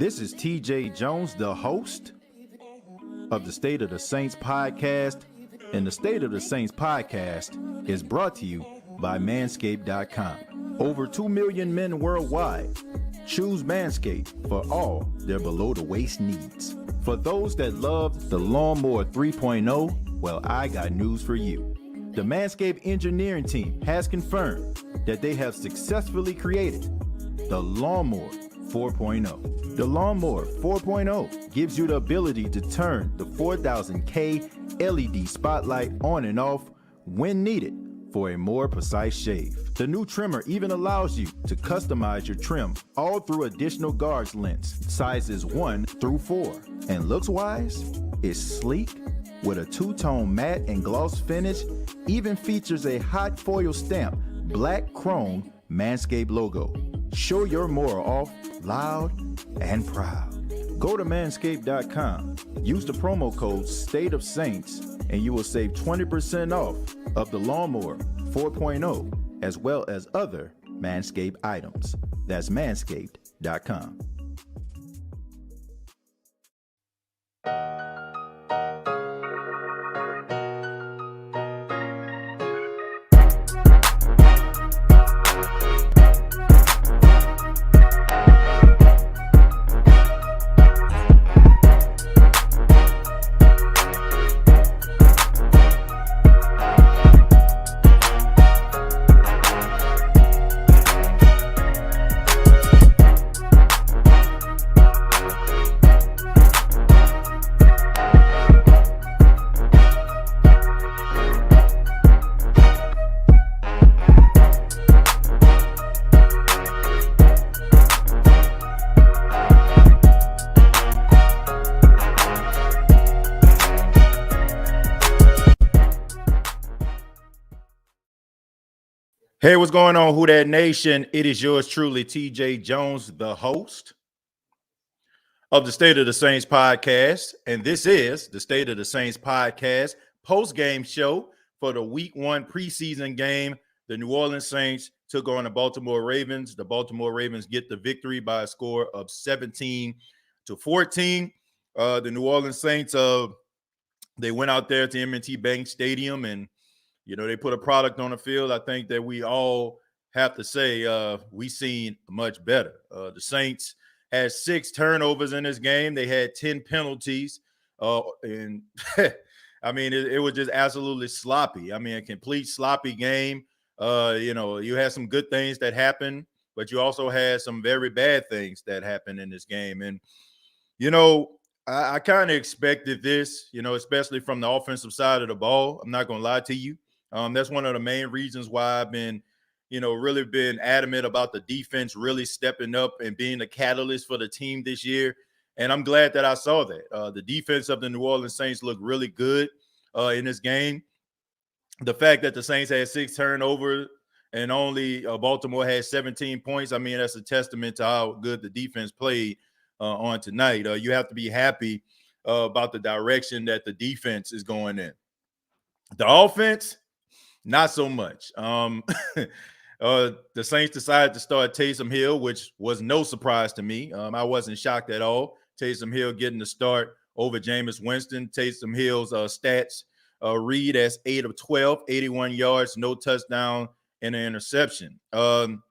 This is TJ Jones, the host of the State of the Saints podcast. And the State of the Saints podcast is brought to you by Manscaped.com. Over 2 million men worldwide choose Manscaped for all their below-the-waist needs. For those that love the Lawnmower 3.0, well, I got news for you. The Manscaped engineering team has confirmed that they have successfully created the Lawnmower 4.0. The Lawnmower 4.0 gives you the ability to turn the 4000K LED spotlight on and off when needed for a more precise shave. The new trimmer even allows you to customize your trim all through additional guards lengths, sizes 1 through 4. And looks-wise, it's sleek with a two-tone matte and gloss finish, even features a hot foil stamp, black chrome Manscaped logo. Show your more off loud and proud. Go to manscaped.com, use the promo code State of Saints, and you will save 20% off of the Lawnmower 4.0 as well as other Manscaped items. That's manscaped.com. Hey, what's going on, Who Dat Nation? It is yours truly, TJ Jones, the host of the State of the Saints podcast. And this is the State of the Saints podcast post-game show for the Week 1 preseason game. The New Orleans Saints took on the Baltimore Ravens. The Baltimore Ravens get the victory by a score of 17-14. The New Orleans Saints, they went out there to M&T Bank Stadium and they put a product on the field. I think that we all have to say we seen much better. The Saints had 6 turnovers in this game. They had 10 penalties. And I mean, it was just absolutely sloppy. I mean, a complete sloppy game. You had some good things that happened, but you also had some very bad things that happened in this game. And, I kind of expected this, especially from the offensive side of the ball. I'm not going to lie to you. That's one of the main reasons why I've been, really been adamant about the defense really stepping up and being the catalyst for the team this year. And I'm glad that I saw that. The defense of the New Orleans Saints looked really good in this game. The fact that the Saints had 6 turnovers and only Baltimore had 17 points, I mean, that's a testament to how good the defense played on tonight. You have to be happy about the direction that the defense is going in. The offense, not so much. The Saints decided to start Taysom Hill, which was no surprise to me. I wasn't shocked at all. Taysom Hill getting the start over Jameis Winston. Taysom Hill's stats read as 8 of 12, 81 yards, no touchdown, and an interception. I'm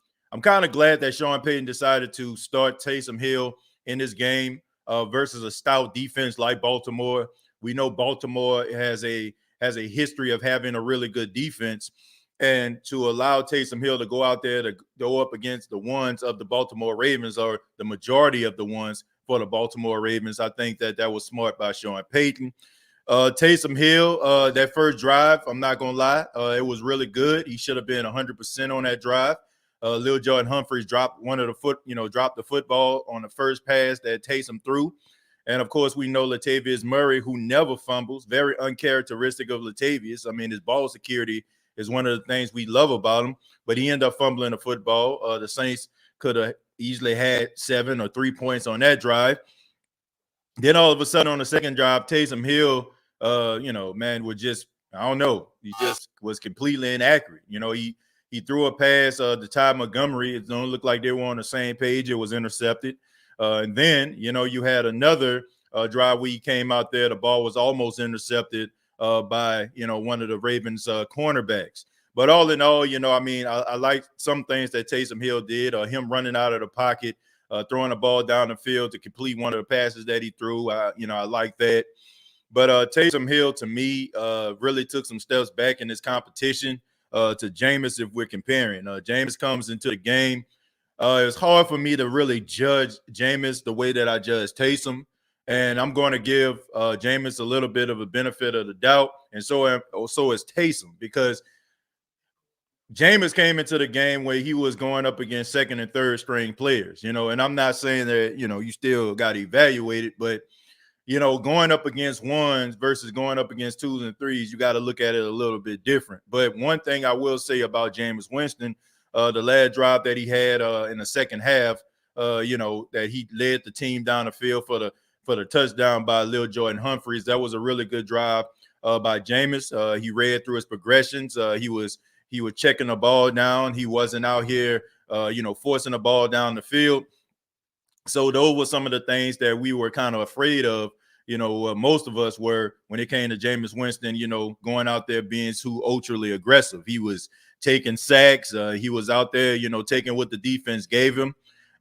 kind of glad that Sean Payton decided to start Taysom Hill in this game versus a stout defense like Baltimore. We know Baltimore has a history of having a really good defense, and to allow Taysom Hill to go out there to go up against the ones of the Baltimore Ravens, or the majority of the ones for the Baltimore Ravens, I think that was smart by Sean Payton. Taysom Hill, that first drive, I'm not going to lie, it was really good. He should have been 100% on that drive. Lil Jordan Humphreys dropped dropped the football on the first pass that Taysom threw. And, of course, we know Latavius Murray, who never fumbles, very uncharacteristic of Latavius. I mean, his ball security is one of the things we love about him, but he ended up fumbling the football. The Saints could have easily had 7 or 3 points on that drive. Then all of a sudden on the second drive, Taysom Hill, was just, I don't know, he just was completely inaccurate. He threw a pass to Ty Montgomery. It don't look like they were on the same page. It was intercepted. And then, you had another drive where he came out there. The ball was almost intercepted by, one of the Ravens cornerbacks. But all in all, I like some things that Taysom Hill did. Him running out of the pocket, throwing the ball down the field to complete one of the passes that he threw. I like that. But Taysom Hill, to me, really took some steps back in this competition to Jameis if we're comparing. Jameis comes into the game. It's hard for me to really judge Jameis the way that I judge Taysom. And I'm going to give Jameis a little bit of a benefit of the doubt. And so is Taysom, because Jameis came into the game where he was going up against second and third string players, and I'm not saying that, you still got to evaluate it, but going up against ones versus going up against twos and threes, you got to look at it a little bit different. But one thing I will say about Jameis Winston, the last drive that he had in the second half, that he led the team down the field for the touchdown by Lil Jordan Humphreys. That was a really good drive by Jameis. He read through his progressions. He was checking the ball down. He wasn't out here, forcing the ball down the field. So those were some of the things that we were kind of afraid of, most of us were when it came to Jameis Winston, going out there being too ultra aggressive. He was taking sacks. He was out there, taking what the defense gave him.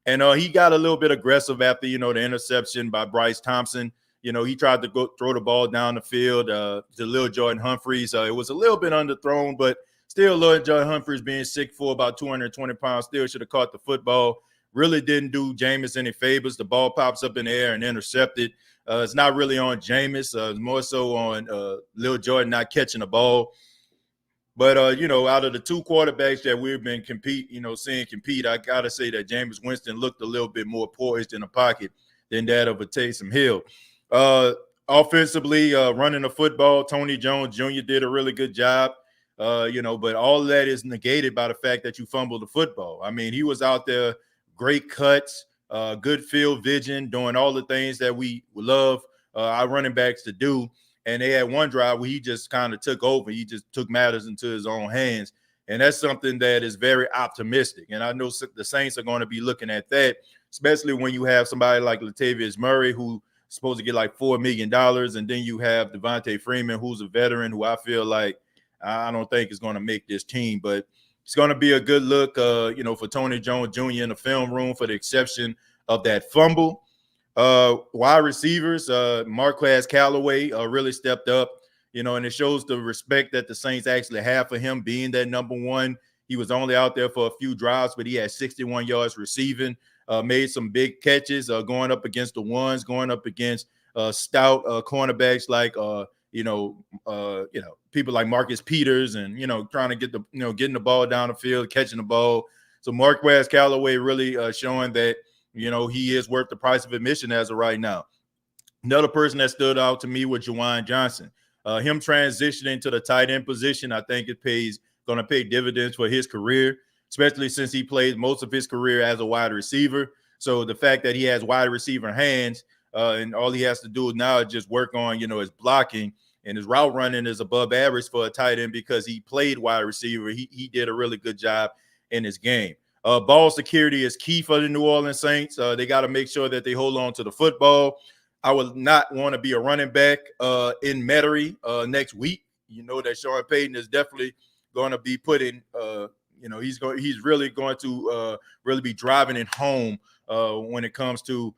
And he got a little bit aggressive after, the interception by Bryce Thompson. He tried to go throw the ball down the field to Lil Jordan Humphreys. It was a little bit underthrown, but still Lil Jordan Humphreys, being 6'4", about 220 pounds, still should have caught the football. Really didn't do Jameis any favors. The ball pops up in the air and intercepted. It's not really on Jameis. It's more so on Lil Jordan not catching the ball. But, out of the two quarterbacks that we've been seeing compete, I got to say that Jameis Winston looked a little bit more poised in the pocket than that of a Taysom Hill. Offensively, running the football, Tony Jones Jr. did a really good job. But all of that is negated by the fact that you fumbled the football. I mean, he was out there, great cuts, good field vision, doing all the things that we love our running backs to do. And they had one drive where he just kind of took over. He just took matters into his own hands. And that's something that is very optimistic. And I know the Saints are going to be looking at that, especially when you have somebody like Latavius Murray, who's supposed to get like $4 million. And then you have Devontae Freeman, who's a veteran, who I feel like I don't think is going to make this team. But it's going to be a good look, for Tony Jones Jr. in the film room, for the exception of that fumble. Wide receivers, Marquez Callaway really stepped up, and it shows the respect that the Saints actually have for him being that number one. He was only out there for a few drives, but he had 61 yards receiving, made some big catches, going up against the ones, going up against stout cornerbacks like, people like Marcus Peters and, trying to get getting the ball down the field, catching the ball. So Marquez Callaway really showing that, he is worth the price of admission as of right now. Another person that stood out to me was Juwan Johnson. Him transitioning to the tight end position, I think going to pay dividends for his career, especially since he played most of his career as a wide receiver. So the fact that he has wide receiver hands and all he has to do now is just work on, his blocking, and his route running is above average for a tight end because he played wide receiver. He did a really good job in his game. Ball security is key for the New Orleans Saints. They got to make sure that they hold on to the football. I would not want to be a running back in Metairie next week. That Sean Payton is definitely going to be putting, he's really going to really be driving it home when it comes to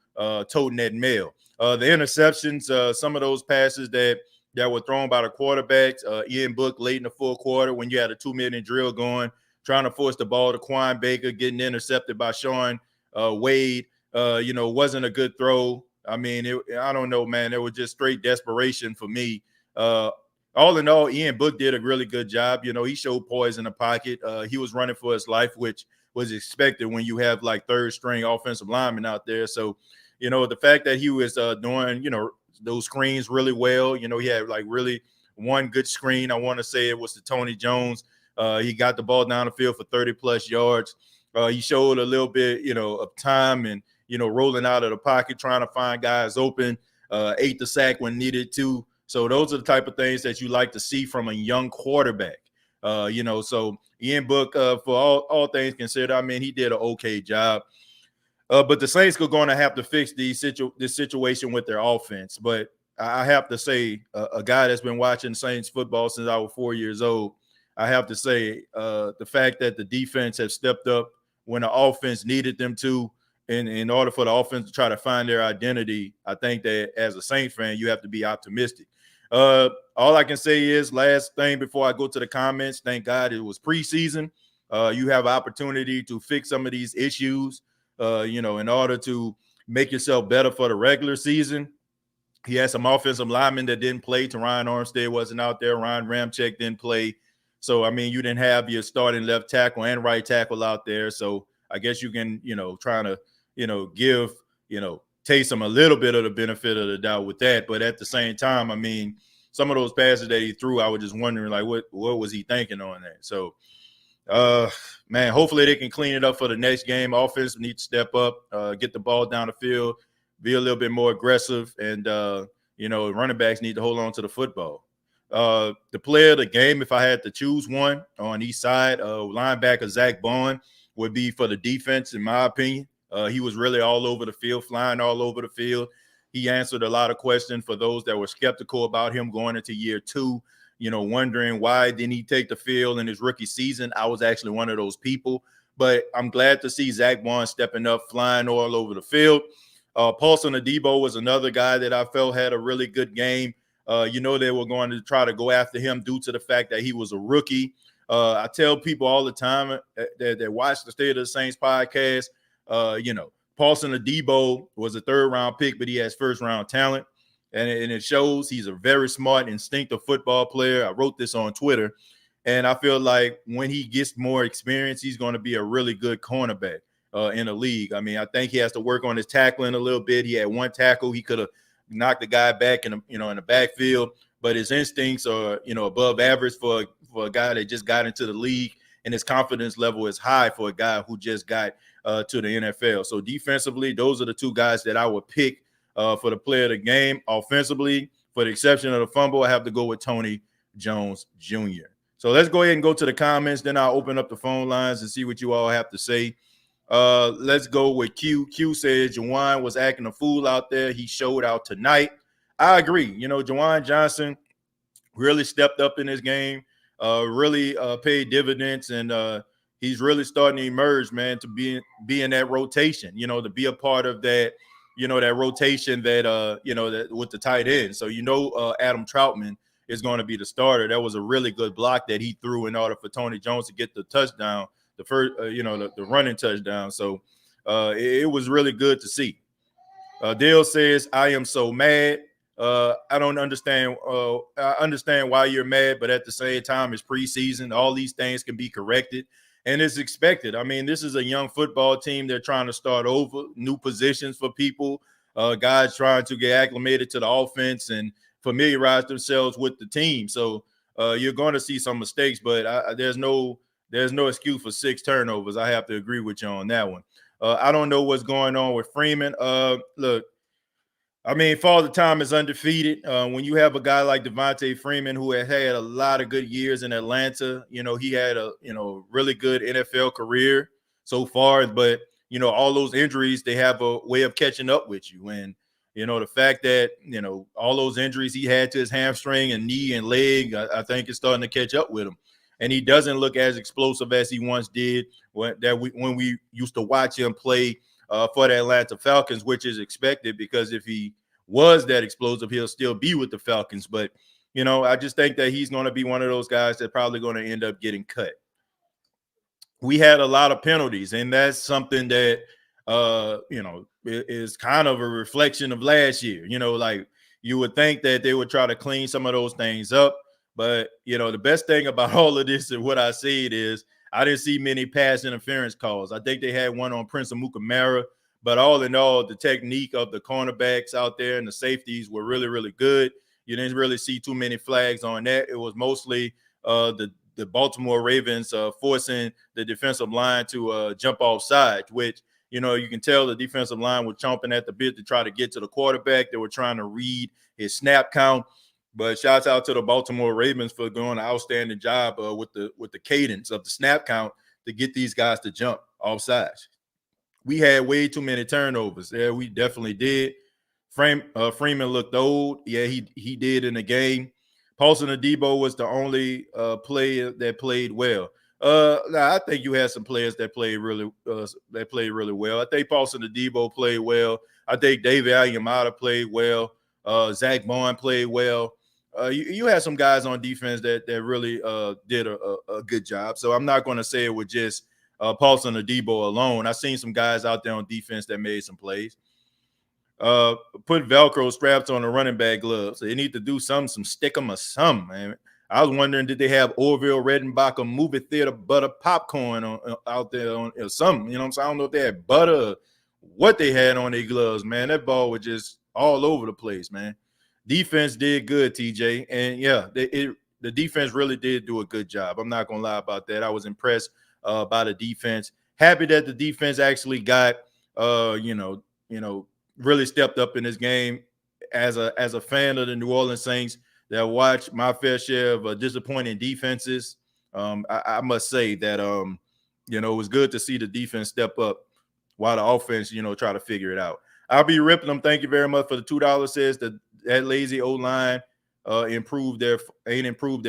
toting that mail. The interceptions, some of those passes that were thrown by the quarterbacks, Ian Book late in the fourth quarter when you had a 2-minute drill going, trying to force the ball to Quan Baker, getting intercepted by Sean Wade, wasn't a good throw. I mean, I don't know, man. It was just straight desperation for me. All in all, Ian Book did a really good job. He showed poise in the pocket. He was running for his life, which was expected when you have like third-string offensive linemen out there. So, the fact that he was doing, those screens really well. He had like really one good screen. I want to say it was to Tony Jones. He got the ball down the field for 30-plus yards. He showed a little bit, of time and, rolling out of the pocket, trying to find guys open, ate the sack when needed to. So those are the type of things that you like to see from a young quarterback. So Ian Book, for all things considered, I mean, he did an okay job. But the Saints are going to have to fix this situation with their offense. But I have to say, a guy that's been watching Saints football since I was 4 years old, I have to say the fact that the defense has stepped up when the offense needed them to, in order for the offense to try to find their identity, I think that as a Saints fan, you have to be optimistic. All I can say is, last thing before I go to the comments, thank God it was preseason. You have an opportunity to fix some of these issues, in order to make yourself better for the regular season. He had some offensive linemen that didn't play. Teron Armstead wasn't out there. Ryan Ramczyk didn't play. So, I mean, you didn't have your starting left tackle and right tackle out there. So I guess you can, trying to, give, Taysom a little bit of the benefit of the doubt with that. But at the same time, I mean, some of those passes that he threw, I was just wondering, like, what was he thinking on that? So, man, hopefully they can clean it up for the next game. Offense needs to step up, get the ball down the field, be a little bit more aggressive, and running backs need to hold on to the football. The player of the game, if I had to choose one on each side, linebacker Zach Bond would be for the defense, in my opinion. He was really all over the field, flying all over the field. He answered a lot of questions for those that were skeptical about him going into year two, wondering why didn't he take the field in his rookie season. I was actually one of those people, but I'm glad to see Zach Bond stepping up, flying all over the field. Paulson Adebo was another guy that I felt had a really good game. They were going to try to go after him due to the fact that he was a rookie. I tell people all the time that watch the State of the Saints podcast, Paulson Adebo was a third-round pick, but he has first-round talent. And it shows. He's a very smart, instinctive football player. I wrote this on Twitter. And I feel like when he gets more experience, he's going to be a really good cornerback in the league. I mean, I think he has to work on his tackling a little bit. He had one tackle. He could have knocked the guy back in the backfield. But his instincts are, above average for a guy that just got into the league. And his confidence level is high for a guy who just got to the NFL. So defensively, those are the two guys that I would pick for the player of the game. Offensively, for the exception of the fumble, I have to go with Tony Jones Jr. So let's go ahead and go to the comments. Then I'll open up the phone lines and see what you all have to say. Let's go with Q. Q says Juwan was acting a fool out there. He showed out tonight. I agree. Juwan Johnson really stepped up in his game, really paid dividends, and he's really starting to emerge, man, to be in that rotation, to be a part of that, that rotation that, that with the tight end. So, Adam Troutman is going to be the starter. That was a really good block that he threw in order for Tony Jones to get the touchdown, the first, the running touchdown. So it was really good to see. Dale says, I am so mad. I don't understand. I understand why you're mad, but at the same time, it's preseason. All these things can be corrected, and it's expected. I mean, this is a young football team. They're trying to start over, new positions for people, guys trying to get acclimated to the offense and familiarize themselves with the team. So you're going to see some mistakes, but there's no excuse for 6 turnovers. I have to agree with you on that one. I don't know what's going on with Freeman. Look, I mean, Father Time is undefeated. When you have a guy like Devontae Freeman, who had a lot of good years in Atlanta, he had a really good NFL career so far. But all those injuries, they have a way of catching up with you. And the fact that all those injuries he had to his hamstring and knee and leg, I think it's starting to catch up with him. And he doesn't look as explosive as he once did when we used to watch him play for the Atlanta Falcons, which is expected because if he was that explosive, he'll still be with the Falcons. But, I just think that he's going to be one of those guys that probably going to end up getting cut. We had a lot of penalties, and that's something that, is kind of a reflection of last year. Like you would think that they would try to clean some of those things up. But, the best thing about all of this and what I see it is I didn't see many pass interference calls. I think they had one on Prince Amukamara, but all in all, the technique of the cornerbacks out there and the safeties were really, really good. You didn't really see too many flags on that. It was mostly the Baltimore Ravens forcing the defensive line to jump off sides, which, you can tell the defensive line was chomping at the bit to try to get to the quarterback. They were trying to read his snap count. But shouts out to the Baltimore Ravens for doing an outstanding job with the cadence of the snap count to get these guys to jump off sides. we had way too many turnovers. Yeah, we definitely did. Freeman looked old. Yeah, he did in the game. Paulson Adebo was the only player that played well. I think you had some players that played really well. I think Paulson Adebo played well. I think David Ayamada played well. Zach Bond played well. You had some guys on defense that really did a good job. So I'm not going to say it was just Paulson Adebo alone. I've seen some guys out there on defense that made some plays. Put Velcro straps on the running back gloves. They need to do some stick them or something, man. I was wondering, did they have Orville Redenbacher movie theater butter popcorn out there or something? You know what I'm saying? I don't know if they had butter or what they had on their gloves, man. That ball was just all over the place, man. Defense did good, TJ. And, yeah, the defense really did do a good job. I'm not going to lie about that. I was impressed by the defense. Happy that the defense actually got, really stepped up in this game. As a fan of the New Orleans Saints that watched my fair share of disappointing defenses, I must say that it was good to see the defense step up while the offense try to figure it out. I'll be ripping them. Thank you very much for the $2. Says that lazy O-line ain't improved their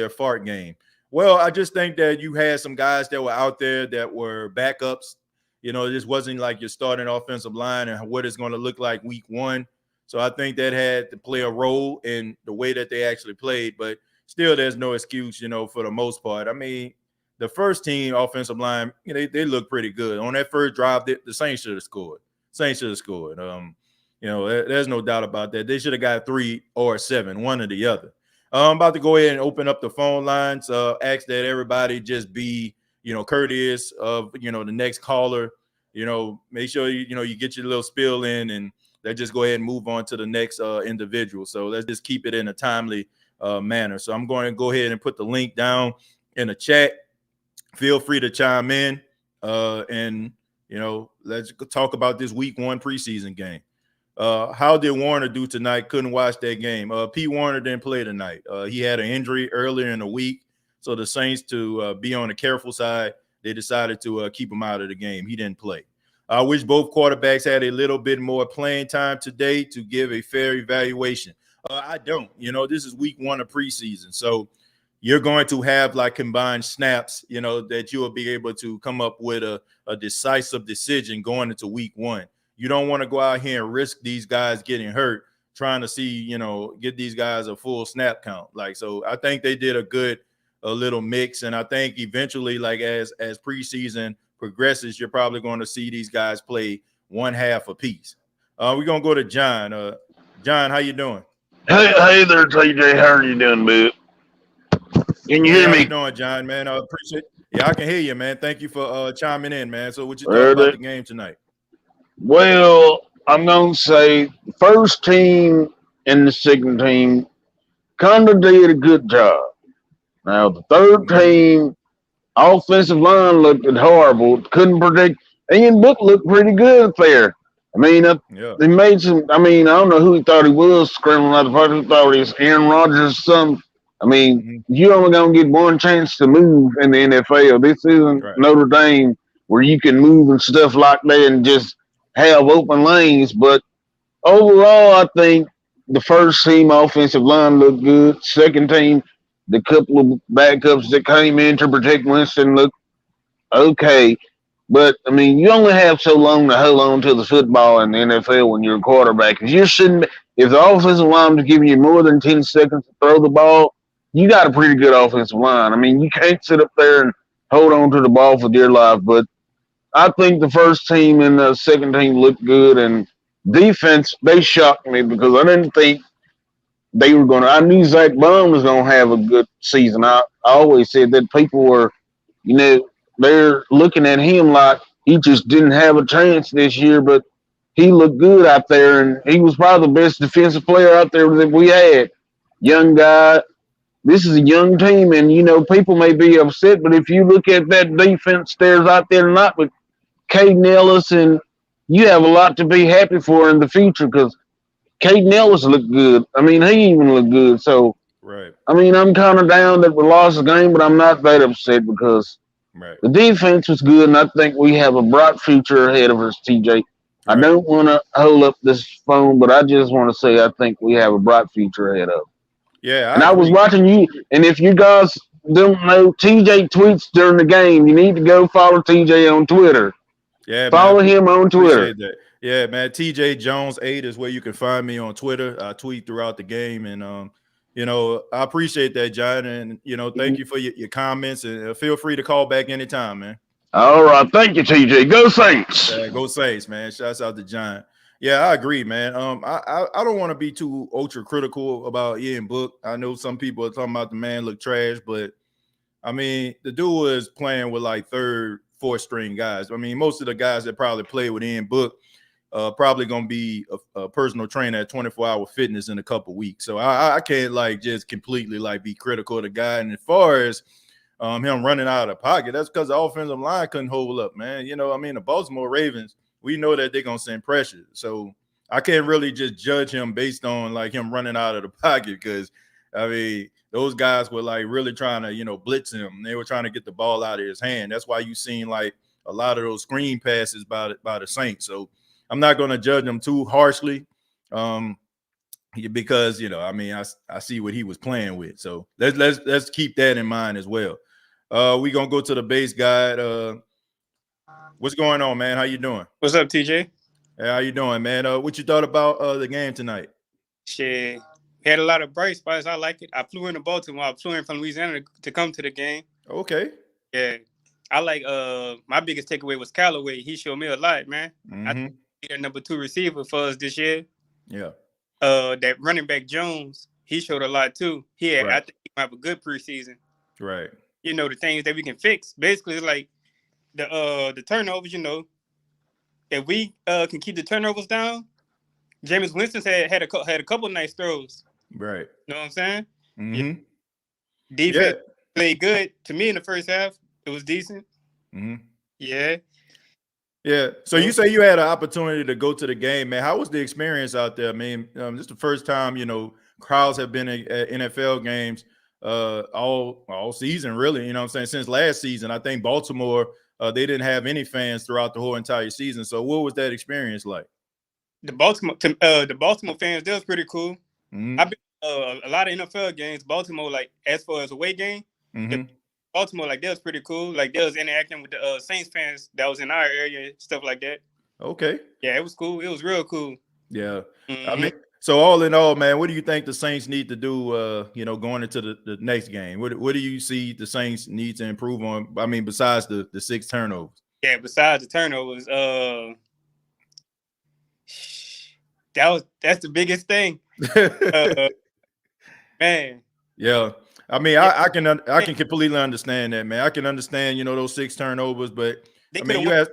fart game. Well, I just think that you had some guys that were out there that were backups. It just wasn't like your starting offensive line and what it's going to look like week one. So I think that had to play a role in the way that they actually played. But still, there's no excuse, for the most part. I mean, the first team offensive line, they look pretty good. On that first drive, the Saints should have scored. There's no doubt about that. They should have got 3 or 7, one or the other. I'm about to go ahead and open up the phone lines. Ask that everybody just be courteous of the next caller. Make sure you get your little spill in, and let's just go ahead and move on to the next individual. So let's just keep it in a timely manner. So I'm going to go ahead and put the link down in the chat. Feel free to chime in, and let's talk about this week 1 preseason game. How did Warner do tonight? Couldn't watch that game. P. Warner didn't play tonight. He had an injury earlier in the week. So the Saints, to be on the careful side, they decided to keep him out of the game. He didn't play. I wish both quarterbacks had a little bit more playing time today to give a fair evaluation. I don't. This is week 1 of preseason. So you're going to have like combined snaps, that you will be able to come up with a decisive decision going into week 1. You don't want to go out here and risk these guys getting hurt trying to see, get these guys a full snap count. So I think they did a little mix. And I think eventually, like as preseason progresses, you're probably going to see these guys play one half apiece. We're going to go to John. John, how you doing? Hey there, TJ. How are you doing, bud? Can you hear me? How you doing, John, man? I appreciate it. Yeah, I can hear you, man. Thank you for chiming in, man. So what you thought about the game tonight? Well, I'm going to say the first team and the second team kind of did a good job. Now, the third team, offensive line looked horrible. Couldn't predict. Ian Book looked pretty good there. I mean, they made some. I mean, I don't know who he thought he was scrambling out the park. Who thought he was Aaron Rodgers or something. I mean, you're only going to get one chance to move in the NFL. This isn't Notre Dame where you can move and stuff like that and just have open lanes. But overall, I think the first team offensive line looked good. Second team, the couple of backups that came in to protect Winston looked okay. But, I mean, you only have so long to hold on to the football in the NFL when you're a quarterback. If the offensive line is giving you more than 10 seconds to throw the ball, you got a pretty good offensive line. I mean, you can't sit up there and hold on to the ball for dear life. But I think the first team and the second team looked good. And defense, they shocked me because I didn't think they were going to – I knew Zach Bond was going to have a good season. I always said that people were, they're looking at him like he just didn't have a chance this year, but he looked good out there, and he was probably the best defensive player out there that we had. Young guy. This is a young team, and, people may be upset, but if you look at that defense there's out there tonight with Caden Ellis, and you have a lot to be happy for in the future because Caden Ellis looked good. I mean, he even looked good. So, I mean, I'm kind of down that we lost the game, but I'm not that upset because Right. The defense was good, and I think we have a bright future ahead of us, TJ. I Right. don't want to hold up this phone, but I just want to say I think we have a bright future ahead of us. Yeah, And I I was agree. watching you, and if you guys don't know, TJ tweets during the game. You need to go follow TJ on Twitter. Yeah, man. Follow him on Twitter. Appreciate that. Yeah, man. TJ Jones 8 is where you can find me on Twitter. I tweet throughout the game, and I appreciate that, John. And thank you for your comments, and feel free to call back anytime, man. All right, thank you, TJ. Go Saints. Go Saints, man. Shouts out to John. Yeah, I agree, man. I don't want to be too ultra critical about Ian Book. I know some people are talking about the man look trash, but I mean, the dude is playing with like third, fourth string guys. I mean, most of the guys that probably play with Ian Book probably gonna be a personal trainer at 24-hour fitness in a couple weeks. So I can't like just completely like be critical of the guy. And as far as him running out of the pocket, that's because the offensive line couldn't hold up, man. The Baltimore Ravens, we know that they're gonna send pressure. So I can't really just judge him based on like him running out of the pocket, because I mean, those guys were like really trying to, blitz him. They were trying to get the ball out of his hand. That's why you seen like a lot of those screen passes by the Saints. So I'm not going to judge them too harshly, because I see what he was playing with. So let's keep that in mind as well. We gonna go to the base guide. What's going on, man? How you doing? What's up, TJ? Hey, how you doing, man? What you thought about the game tonight? Shit. We had a lot of bright spots. I like it. I flew into Baltimore. I flew in from Louisiana to come to the game. Okay. Yeah. I like my biggest takeaway was Callaway. He showed me a lot, man. Mm-hmm. I think he's the number 2 receiver for us this year. Yeah. That running back Jones, he showed a lot too. Right. I think he might have a good preseason. Right. The things that we can fix. Basically, it's like the turnovers, if we can keep the turnovers down. Jameis Winston had a couple nice throws. Right. You know what I'm saying? Mm-hmm. Yeah. Defense played good. To me in the first half, it was decent. Mm-hmm. Yeah. Yeah. So you say you had an opportunity to go to the game, man. How was the experience out there? I mean, this is the first time, crowds have been at NFL games all season, really. You know what I'm saying? Since last season, I think Baltimore, they didn't have any fans throughout the whole entire season. So what was that experience like? The Baltimore fans, that was pretty cool. Mm-hmm. I've been a lot of NFL games. Baltimore, like as far as away game, Baltimore, like that was pretty cool. Like they was interacting with the Saints fans that was in our area, stuff like that. Okay. Yeah, it was cool. It was real cool. Yeah. Mm-hmm. I mean, so all in all, man, what do you think the Saints need to do? Going into the next game, what do you see the Saints need to improve on? I mean, besides the 6 turnovers. Yeah, besides the turnovers, that's the biggest thing. Man. Yeah. I mean, I can completely understand that, man. I can understand, those 6 turnovers, but they I mean, you have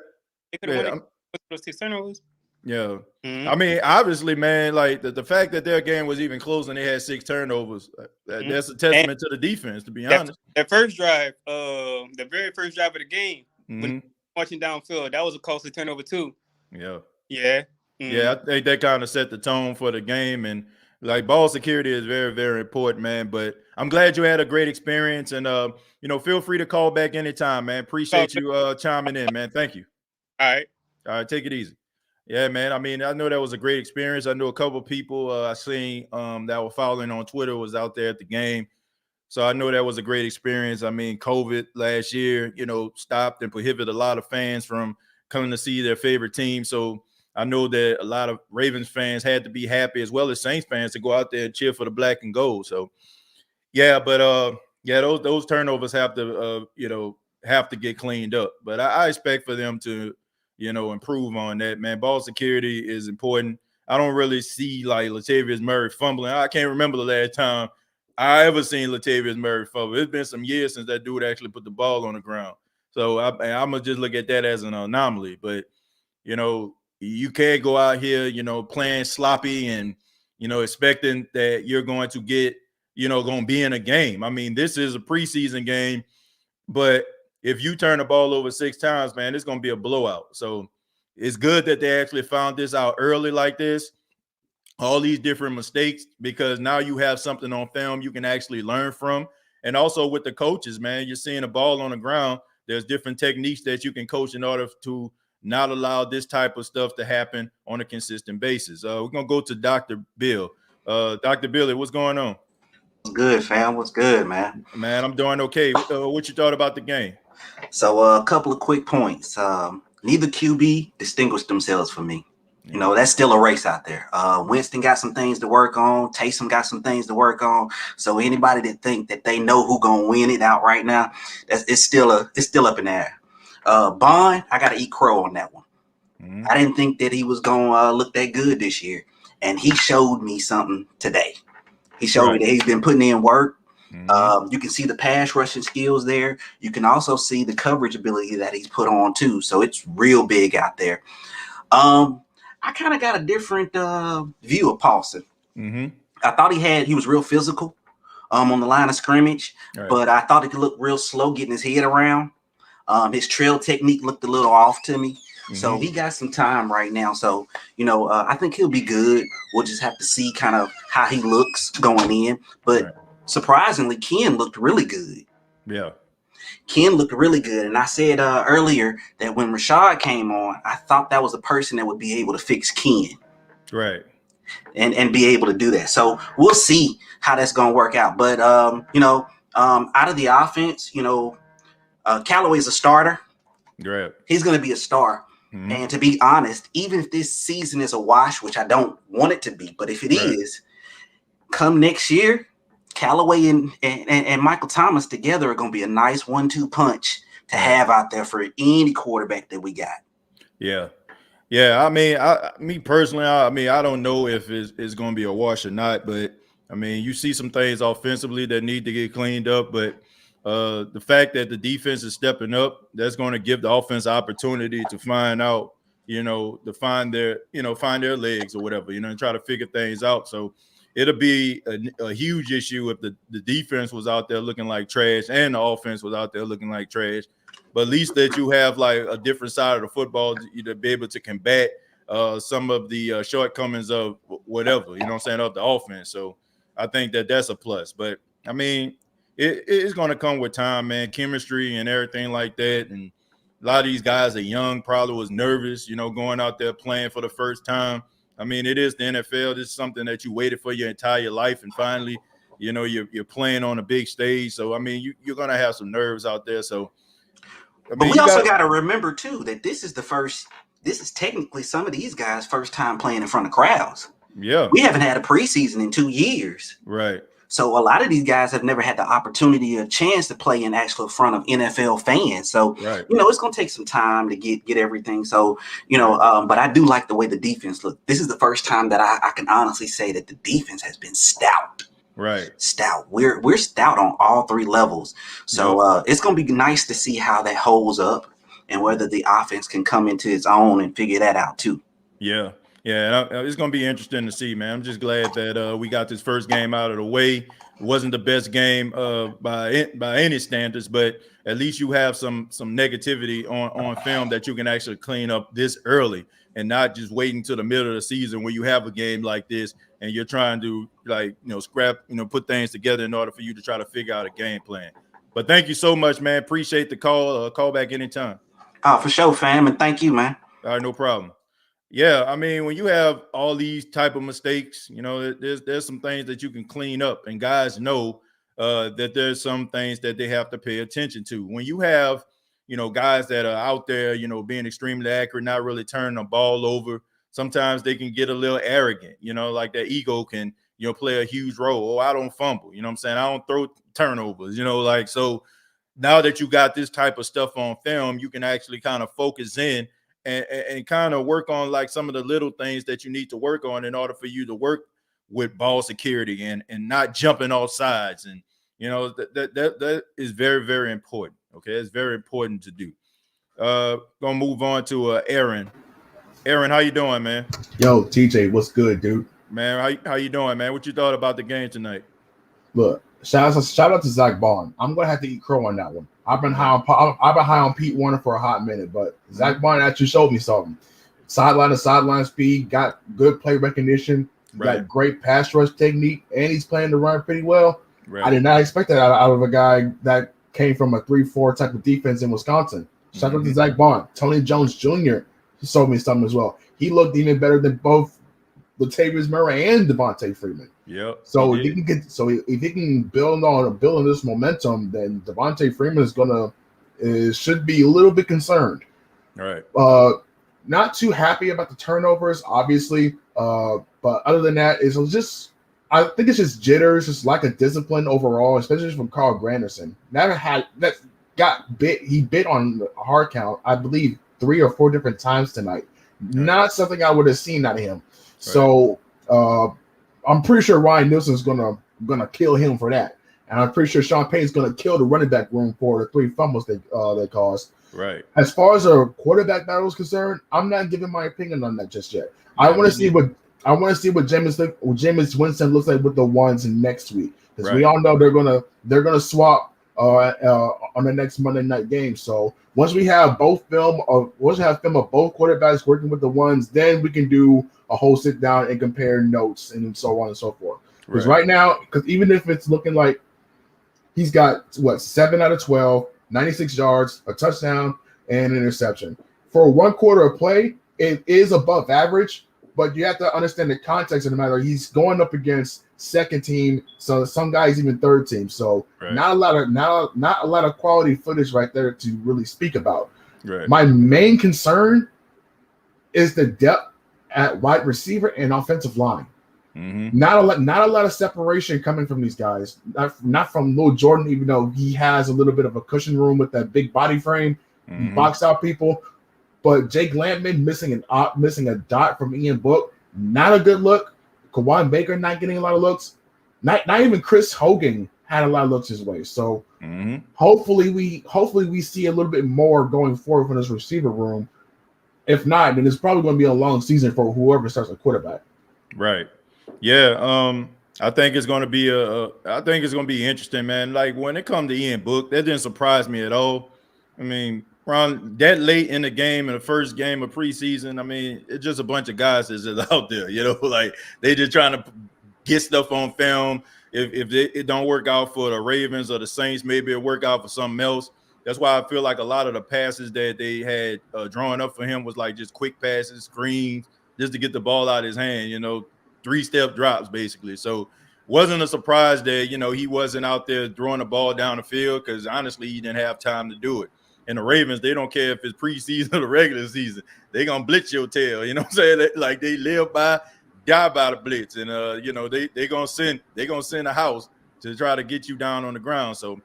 they could have won those 6 turnovers. Yeah. Mm-hmm. I mean, obviously, man, like the fact that their game was even close and they had 6 turnovers, that's a testament to the defense, to be honest. That first drive, the very first drive of the game, when marching downfield, that was a costly turnover too. Yeah. Yeah. Mm-hmm. Yeah, I think that kind of set the tone for the game. And like ball security is very, very important, man. But I'm glad you had a great experience. And feel free to call back anytime, man. Appreciate you chiming in, man. Thank you. All right. Take it easy. Yeah, man. I mean, I know that was a great experience. I know a couple of people I seen that were following on Twitter was out there at the game. So I know that was a great experience. I mean, COVID last year, stopped and prohibited a lot of fans from coming to see their favorite team. So I know that a lot of Ravens fans had to be happy, as well as Saints fans, to go out there and cheer for the black and gold. So, yeah, but those turnovers have to get cleaned up. But I expect for them to improve on that, man. Ball security is important. I don't really see like Latavius Murray fumbling. I can't remember the last time I ever seen Latavius Murray fumble. It's been some years since that dude actually put the ball on the ground. So I'm gonna just look at that as an anomaly. But you can't go out here, playing sloppy and expecting that you're going to get, going to be in a game. I mean, this is a preseason game, but if you turn the ball over 6 times, man, it's going to be a blowout. So it's good that they actually found this out early like this, all these different mistakes, because now you have something on film you can actually learn from. And also with the coaches, man, you're seeing a ball on the ground. there's different techniques that you can coach in order to not allow this type of stuff to happen on a consistent basis. We're going to go to Dr. Bill. Dr. Billy, what's going on? What's good, fam? What's good, man? Man, I'm doing okay. What you thought about the game? So a couple of quick points. Neither QB distinguished themselves for me. You know, that's still a race out there. Winston got some things to work on. Taysom got some things to work on. So anybody that think that they know who gonna win it out right now, it's still up in the air. Bond, I gotta eat crow on that one. Mm-hmm. I didn't think that he was gonna look that good this year, and he showed me something today. He showed me that he's been putting in work. Mm-hmm. You can see the pass rushing skills there. You can also see the coverage ability that he's put on too. So it's real big out there. I kind of got a different view of Paulson. Mm-hmm. I thought he was real physical on the line of scrimmage, but I thought he could look real slow getting his head around. His trail technique looked a little off to me. Mm-hmm. So he got some time right now. So, you know, I think he'll be good. We'll just have to see kind of how he looks going in. But surprisingly, Ken looked really good. Yeah. Ken looked really good. And I said earlier that when Rashad came on, I thought that was a person that would be able to fix Ken. Right. And be able to do that. So we'll see how that's going to work out. But, you know, out of the offense, you know, Callaway's a starter. Right. He's going to be a star. Mm-hmm. And to be honest, even if this season is a wash, which I don't want it to be, but if it is, come next year, Callaway and Michael Thomas together are going to be a nice 1-2 punch to have out there for any quarterback that we got. Yeah. Yeah. I mean, me personally, I don't know if it's going to be a wash or not, but I mean, you see some things offensively that need to get cleaned up, but the fact that the defense is stepping up, that's going to give the offense opportunity to find out, to find their legs or whatever, and try to figure things out. So it'll be a huge issue if the defense was out there looking like trash and the offense was out there looking like trash. But at least that you have like a different side of the football to be able to combat some of the shortcomings of whatever, of the offense. So I think that's a plus. But I mean, it's going to come with time, man, chemistry and everything like that. And a lot of these guys are young, probably was nervous, going out there playing for the first time. I mean, it is the NFL. This is something that you waited for your entire life. And finally, you're playing on a big stage. So, I mean, you're going to have some nerves out there. So, I mean, but we also got to remember, too, that this is technically some of these guys' first time playing in front of crowds. Yeah. We haven't had a preseason in 2 years. Right. So a lot of these guys have never had the opportunity or chance to play in actual front of NFL fans. So, it's going to take some time to get everything. So, but I do like the way the defense looked. This is the first time that I can honestly say that the defense has been stout. Right. Stout. We're stout on all three levels. So it's going to be nice to see how that holds up and whether the offense can come into its own and figure that out too. Yeah. Yeah, and it's going to be interesting to see, man. I'm just glad that we got this first game out of the way. It wasn't the best game by any standards, but at least you have some negativity on film that you can actually clean up this early and not just waiting till the middle of the season when you have a game like this and you're trying to scrap, put things together in order for you to try to figure out a game plan. But thank you so much, man. Appreciate the call. Call back anytime. Oh, for sure, fam, and thank you, man. All right, no problem. Yeah, I mean, when you have all these type of mistakes, there's some things that you can clean up, and guys know that there's some things that they have to pay attention to. When you have, guys that are out there, being extremely accurate, not really turning the ball over, sometimes they can get a little arrogant, like their ego can, play a huge role. Oh, I don't fumble, what I'm saying? I don't throw turnovers, so now that you got this type of stuff on film, you can actually kind of focus in and kind of work on like some of the little things that you need to work on in order for you to work with ball security and not jumping off sides. And, that is very, very important. Okay. It's very important to do. Gonna move on to Aaron. Aaron, how you doing, man? Yo, TJ, what's good, dude? Man, how you doing, man? What you thought about the game tonight? Look, shout out to Zach Bond. I'm gonna have to eat crow on that one. I've been high on Pete Warner for a hot minute, but Zach Bond actually showed me something. Sideline to sideline speed, got good play recognition, got great pass rush technique, and he's playing the run pretty well. Right. I did not expect that out of a guy that came from a 3-4 type of defense in Wisconsin. Shout out to Mhm. Zach Bond. Tony Jones Jr. showed me something as well. He looked even better than both Latavius Murray and Devontae Freeman. Yep. So if he can build on this momentum, then Devontae Freeman should be a little bit concerned. Right. Not too happy about the turnovers, obviously. But other than that, I think it's just jitters, just lack of discipline overall, especially from Carl Granderson. He bit on a hard count, I believe, 3 or 4 different times tonight. Right. Not something I would have seen out of him. Right. So I'm pretty sure Ryan Nielsen's gonna kill him for that. And I'm pretty sure Sean Payton's gonna kill the running back room for the 3 fumbles they caused. Right. As far as a quarterback battle is concerned, I'm not giving my opinion on that just yet. I want to see what Jameis Winston looks like with the ones next week, because we all know they're gonna swap on the next Monday night game. So once we have film of both quarterbacks working with the ones, then we can do a whole sit down and compare notes and so on and so forth. Because right now, even if it's looking like he's got 7 out of 12, 96 yards, a touchdown, and an interception. For 1 quarter of play, it is above average, but you have to understand the context of the matter. He's going up against second team, so some guys even third team. So not a lot of quality footage right there to really speak about. Right. My main concern is the depth at wide receiver and offensive line. Mm-hmm. Not a lot of separation coming from these guys. Not from Lil Jordan, even though he has a little bit of a cushion room with that big body frame. Mm-hmm. He boxed out people. But Jake Lampman missing a dot from Ian Book, not a good look. Kawan Baker not getting a lot of looks. Not even Chris Hogan had a lot of looks his way. So hopefully we see a little bit more going forward from this receiver room. If not, then it's probably going to be a long season for whoever starts a quarterback. Right. Yeah. I think it's going to be interesting, man. Like when it comes to Ian Book, that didn't surprise me at all. I mean, around that late in the game, in the first game of preseason, I mean, it's just a bunch of guys that's just out there, like they just trying to get stuff on film. If it don't work out for the Ravens or the Saints, maybe it'll work out for something else. That's why I feel like a lot of the passes that they had drawn up for him was like just quick passes, screens, just to get the ball out of his hand, 3-step drops basically. So wasn't a surprise that, he wasn't out there throwing the ball down the field, because honestly, he didn't have time to do it. And the Ravens, they don't care if it's preseason or the regular season. They're going to blitz your tail. You know what I'm saying? Like they live by, die by the blitz. And, they're going to send a house to try to get you down on the ground. So,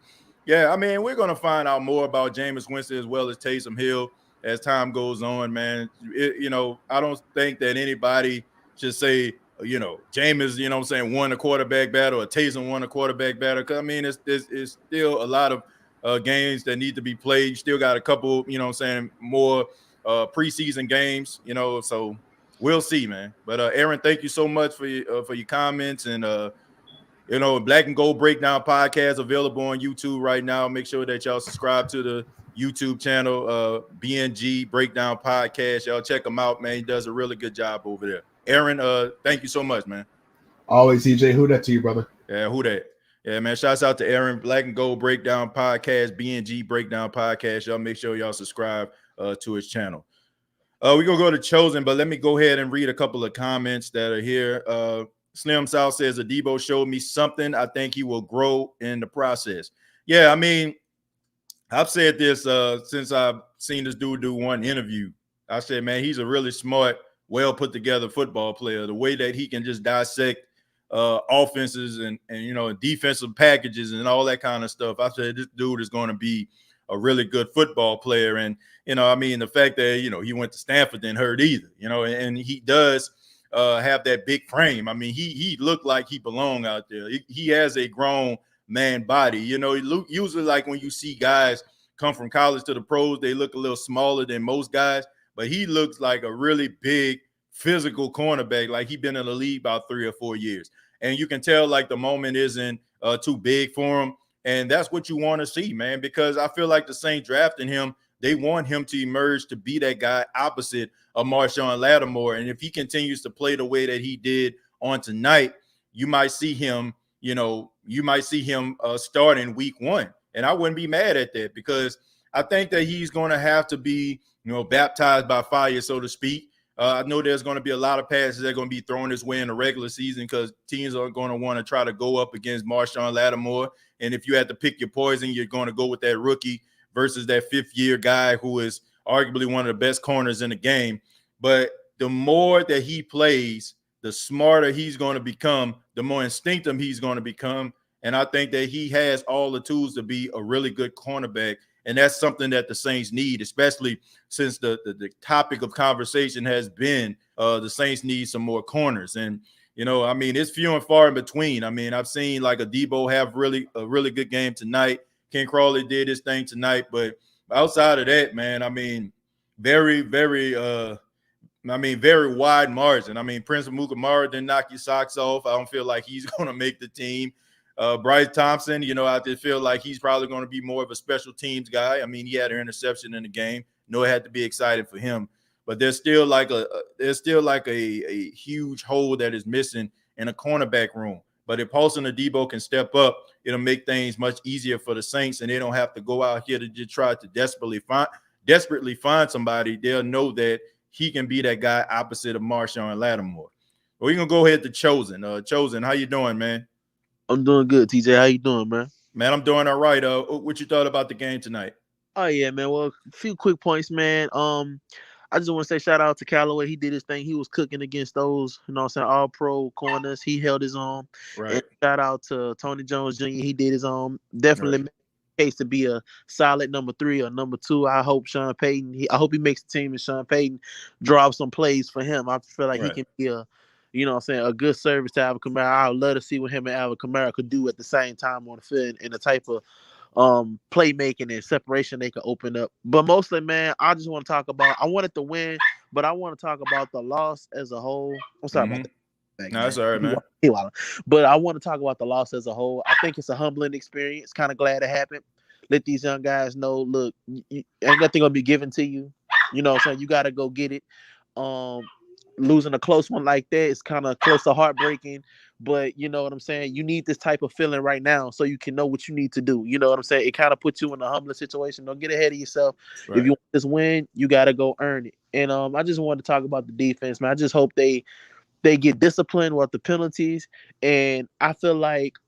yeah, I mean, we're going to find out more about Jameis Winston as well as Taysom Hill as time goes on, man. I don't think that anybody should say, Jameis, won a quarterback battle, or Taysom won a quarterback battle. Because, I mean, it's still a lot of games that need to be played. You still got a couple, more preseason games, so we'll see, man. But Aaron, thank you so much for your comments. And Black and Gold Breakdown podcast available on YouTube right now. Make sure that y'all subscribe to the YouTube channel, BNG Breakdown Podcast. Y'all check him out, man. He does a really good job over there. Aaron, thank you so much, man. Always, CJ. Who that to you, brother? Yeah, who that? Yeah, man. Shouts out to Aaron. Black and Gold Breakdown Podcast, BNG Breakdown Podcast. Y'all make sure y'all subscribe to his channel. We're going to go to Chosen, but let me go ahead and read a couple of comments that are here. Slim South says, Adebo showed me something. I think he will grow in the process. Yeah, I mean, I've said this since I've seen this dude do one interview. I said, man, he's a really smart, well put together football player. The way that he can just dissect offenses and defensive packages and all that kind of stuff. I said, this dude is going to be a really good football player. And, I mean, the fact that, he went to Stanford didn't hurt either, and he does have that big frame. I mean, he looked like he belonged out there. He has a grown man body. Usually like when you see guys come from college to the pros, they look a little smaller than most guys, but he looks like a really big physical cornerback. Like he's been in the league about 3 or 4 years. And you can tell like the moment isn't too big for him. And that's what you want to see, man, because I feel like the Saints drafting him, they want him to emerge to be that guy opposite of Marshawn Lattimore. And if he continues to play the way that he did on tonight, you might see him, starting week 1. And I wouldn't be mad at that because I think that he's going to have to be, baptized by fire, so to speak. I know there's going to be a lot of passes that are going to be thrown his way in the regular season because teams are going to want to try to go up against Marshawn Lattimore. And if you had to pick your poison, you're going to go with that rookie versus that fifth-year guy who is arguably one of the best corners in the game. But the more that he plays, the smarter he's going to become, the more instinctive he's going to become. And I think that he has all the tools to be a really good cornerback. And that's something that the Saints need, especially since the topic of conversation has been the Saints need some more corners. And, it's few and far in between. I mean, I've seen like a Debo have a really good game tonight. Ken Crawley did his thing tonight. But outside of that, man, very, very very wide margin. Prince Amukamara didn't knock your socks off. I don't feel like he's going to make the team. Bryce Thompson, I just feel like he's probably going to be more of a special teams guy. He had an interception in the game. It had to be exciting for him. But there's still like a huge hole that is missing in a cornerback room. But if Paulson or Debo can step up, it'll make things much easier for the Saints, and they don't have to go out here to just try to desperately find somebody. They'll know that he can be that guy opposite of Marshawn Lattimore. Well, we're going to go ahead to Chosen. Chosen, how you doing, man? I'm doing good, TJ. How you doing, man? Man, I'm doing all right. What you thought about the game tonight? Oh, yeah, man. Well, a few quick points, man. I just want to say shout out to Callaway. He did his thing. He was cooking against those, all-pro corners. He held his own. Right. And shout out to Tony Jones Jr. He did his own. Definitely made a case to be a solid number 3 or number 2. I hope Sean Payton, I hope he makes the team and Sean Payton drops some plays for him. I feel like he can be a good service to Alvin Kamara. I would love to see what him and Alvin Kamara could do at the same time on the field and the type of playmaking and separation they could open up. But mostly, man, I just want to talk about, I wanted to win, but I want to talk about the loss as a whole. I'm sorry about that. No, that's all right, man. But I want to talk about the loss as a whole. I think it's a humbling experience. Kind of glad it happened. Let these young guys know, look, ain't nothing going to be given to you. So you got to go get it. Losing a close one like that is kind of close to heartbreaking, but you know what I'm saying? You need this type of feeling right now so you can know what you need to do. You know what I'm saying? It kind of puts you in a humbling situation. Don't get ahead of yourself. Right. If you want this win, you got to go earn it. And I just wanted to talk about the defense, man. I just hope they get disciplined with the penalties. And I feel like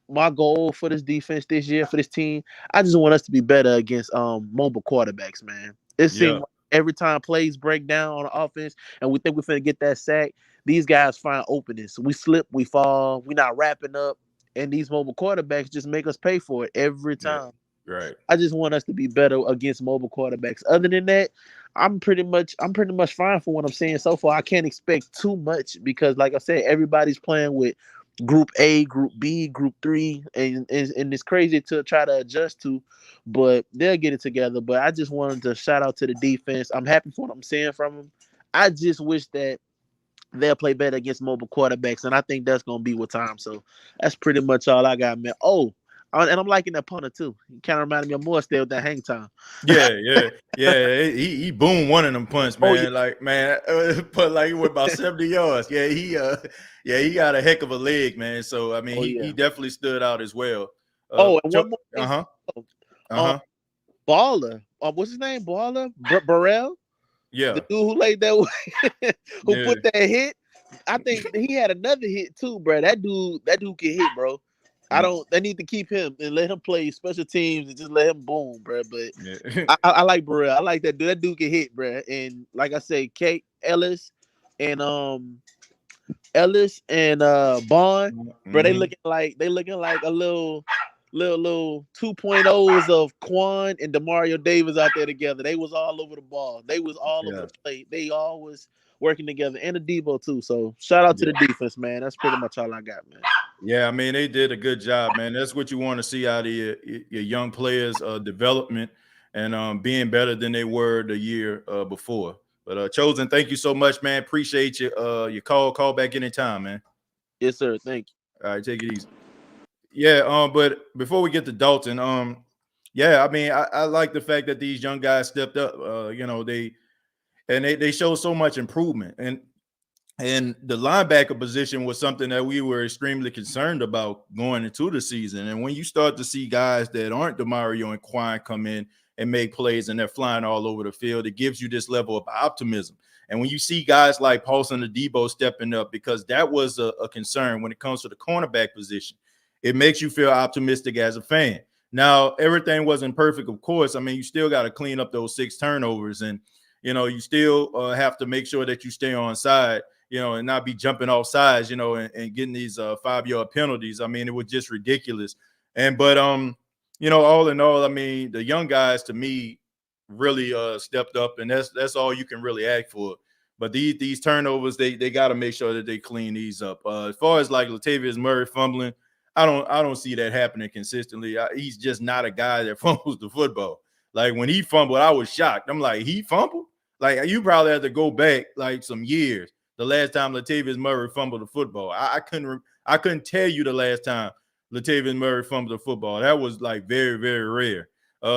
my goal for this defense this year, for this team, I just want us to be better against mobile quarterbacks, man. It seems like every time plays break down on the offense and we think we're finna get that sack, these guys find openings. We slip, we fall, we're not wrapping up, and these mobile quarterbacks just make us pay for it every time. Yeah, right. I just want us to be better against mobile quarterbacks. Other than that, I'm pretty much fine for what I'm saying so far. I can't expect too much because, like I said, everybody's playing with Group A, Group B, Group 3, and it's crazy to try to adjust to, but they'll get it together. But I just wanted to shout out to the defense. I'm happy for what I'm seeing from them. I just wish that they'll play better against mobile quarterbacks, and I think that's going to be with time. So that's pretty much all I got, man. Oh, and I'm liking that punter too. He kind of reminded me of more still with that hang time. Yeah. He boomed one of them punts, man. But like he went about 70 yards. Yeah, he got a heck of a leg, man. So he definitely stood out as well. And one more thing. Baller. What's his name? Baller? Burrell? Yeah. The dude who laid that way, who put that hit. I think he had another hit too, bro. That dude can hit, bro. They need to keep him and let him play special teams and just let him boom, bro. But I like Burrell. I like that dude. That dude can hit, bro. And like I say, Kate Ellis and Bond, bro. They looking like a little 2.0s of Quan and Demario Davis out there together. They was all over the ball. They was all over the play. They all was working together, and the Debo too. So shout out to the defense, man. That's pretty much all I got, man. Yeah, they did a good job, man. That's what you want to see out of your young players' development and being better than they were the year before. But Chosen, thank you so much, man. Appreciate you. Your call back anytime, man. Yes, sir. Thank you. All right, take it easy. Yeah, but before we get to Dalton, I like the fact that these young guys stepped up. They showed so much improvement. And And the linebacker position was something that we were extremely concerned about going into the season. And when you start to see guys that aren't DeMario and Quine come in and make plays and they're flying all over the field, it gives you this level of optimism. And when you see guys like Paulson and Debo stepping up, because that was a concern when it comes to the cornerback position, it makes you feel optimistic as a fan. Now, everything wasn't perfect, of course. I mean, you still got to clean up those 6 turnovers, and, you still have to make sure that you stay on side, and not be jumping off sides, and getting these 5-yard penalties. I mean, it was just ridiculous. But all in all, I mean, the young guys, to me, really stepped up, and that's all you can really ask for. But these turnovers, they got to make sure that they clean these up. As far as like Latavius Murray fumbling, I don't see that happening consistently. He's just not a guy that fumbles the football. Like when he fumbled, I was shocked. I'm like, he fumbled? Like you probably have to go back like some years. The last time Latavius Murray fumbled the football, I couldn't tell you the last time Latavius Murray fumbled the football. That was like very, very rare.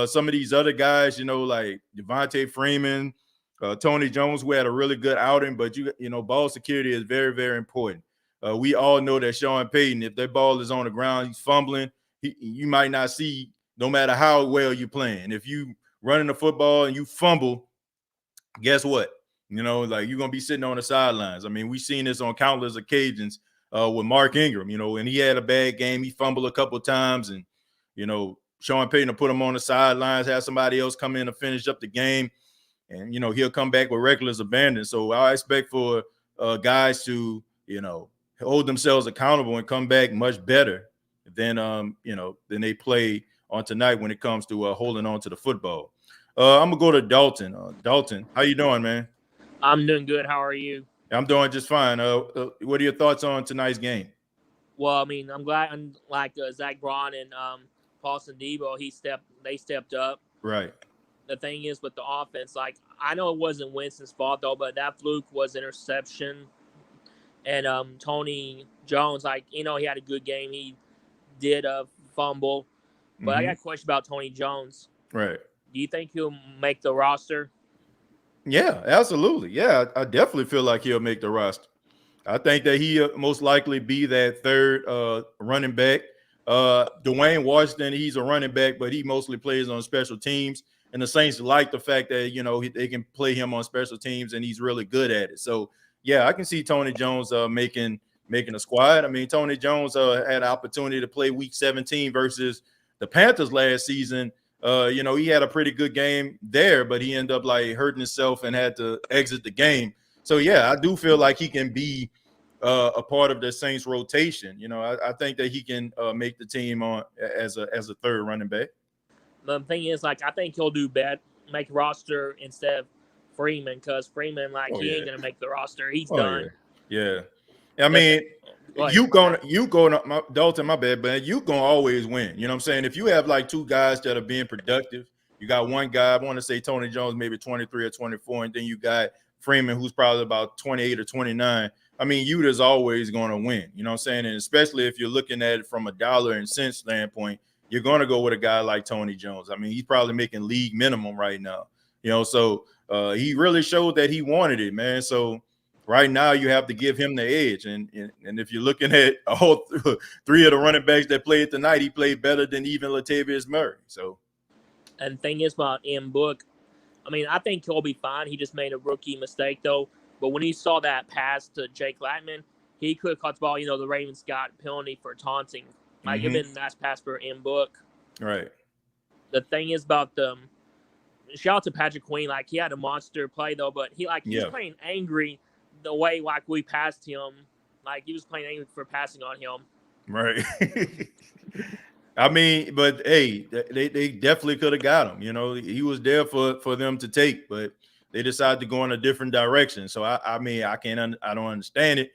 Some of these other guys, like Devontae Freeman, Tony Jones, who had a really good outing, but ball security is very, very important. We all know that Sean Payton, if that ball is on the ground, he's fumbling, you might not see, no matter how well you're playing. If you running the football and you fumble, guess what? Like you're going to be sitting on the sidelines. I mean, we've seen this on countless occasions with Mark Ingram, and he had a bad game. He fumbled a couple of times, and, Sean Payton will put him on the sidelines, have somebody else come in to finish up the game, and, he'll come back with reckless abandon. So I expect for guys to, hold themselves accountable and come back much better than they play on tonight when it comes to holding on to the football. I'm going to go to Dalton. Dalton, how you doing, man? I'm doing good. How are you? I'm doing just fine. What are your thoughts on tonight's game? Well, I mean, I'm glad, like Zach Braun and Paulson Debo, they stepped up. Right. The thing is with the offense, like I know it wasn't Winston's fault though, but that fluke was interception. And Tony Jones, like he had a good game. He did a fumble, but I got a question about Tony Jones. Right. Do you think he'll make the roster? Yeah, absolutely. Yeah, I definitely feel like he'll make the roster. I think that he'll most likely be that third running back. Dwayne Washington, he's a running back, but he mostly plays on special teams. And the Saints like the fact that, they can play him on special teams, and he's really good at it. So, yeah, I can see Tony Jones making a squad. I mean, Tony Jones had an opportunity to play Week 17 versus the Panthers last season. He had a pretty good game there, but he ended up like hurting himself and had to exit the game. So, yeah, I do feel like he can be a part of the Saints rotation. I think that he can make the team on as a third running back. The thing is, like, I think he'll do bad, make roster instead of Freeman, because Freeman, like, he ain't gonna make the roster. He's done. Yeah. I mean, Dalton, my bad, but you gonna always win. You know what I'm saying? If you have like 2 guys that are being productive, you got one guy, I want to say Tony Jones, maybe 23 or 24, and then you got Freeman, who's probably about 28 or 29. I mean, Utah's always going to win. You know what I'm saying? And especially if you're looking at it from a dollar and cents standpoint, you're going to go with a guy like Tony Jones. I mean, he's probably making league minimum right now. So he really showed that he wanted it, man. So right now you have to give him the edge. And if you're looking at all 3 of the running backs that played tonight, he played better than even Latavius Murray. So, and the thing is about Book, I mean, I think he'll be fine. He just made a rookie mistake though. But when he saw that pass to Jake Latman, he could have caught the ball. The Ravens got a penalty for taunting. Might have been a nice pass for Book. Right. The thing is about shout out to Patrick Queen. Like, he had a monster play though, but he was playing angry the way like we passed him. Like, he was playing angry for passing on him. Right. I mean, but hey, they definitely could have got him. He was there for them to take, but they decided to go in a different direction. So I mean, I don't understand it.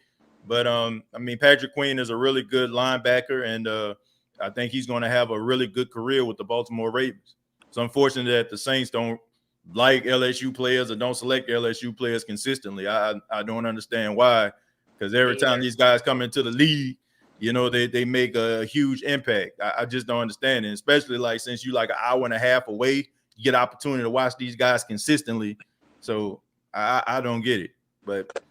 But I mean, Patrick Queen is a really good linebacker, and I think he's going to have a really good career with the Baltimore Ravens. It's unfortunate that the Saints don't like LSU players or don't select LSU players consistently. I don't understand why, because every time these guys come into the league, they make a huge impact. I just don't understand it, especially like since you like an hour and a half away, you get an opportunity to watch these guys consistently. So I don't get it, but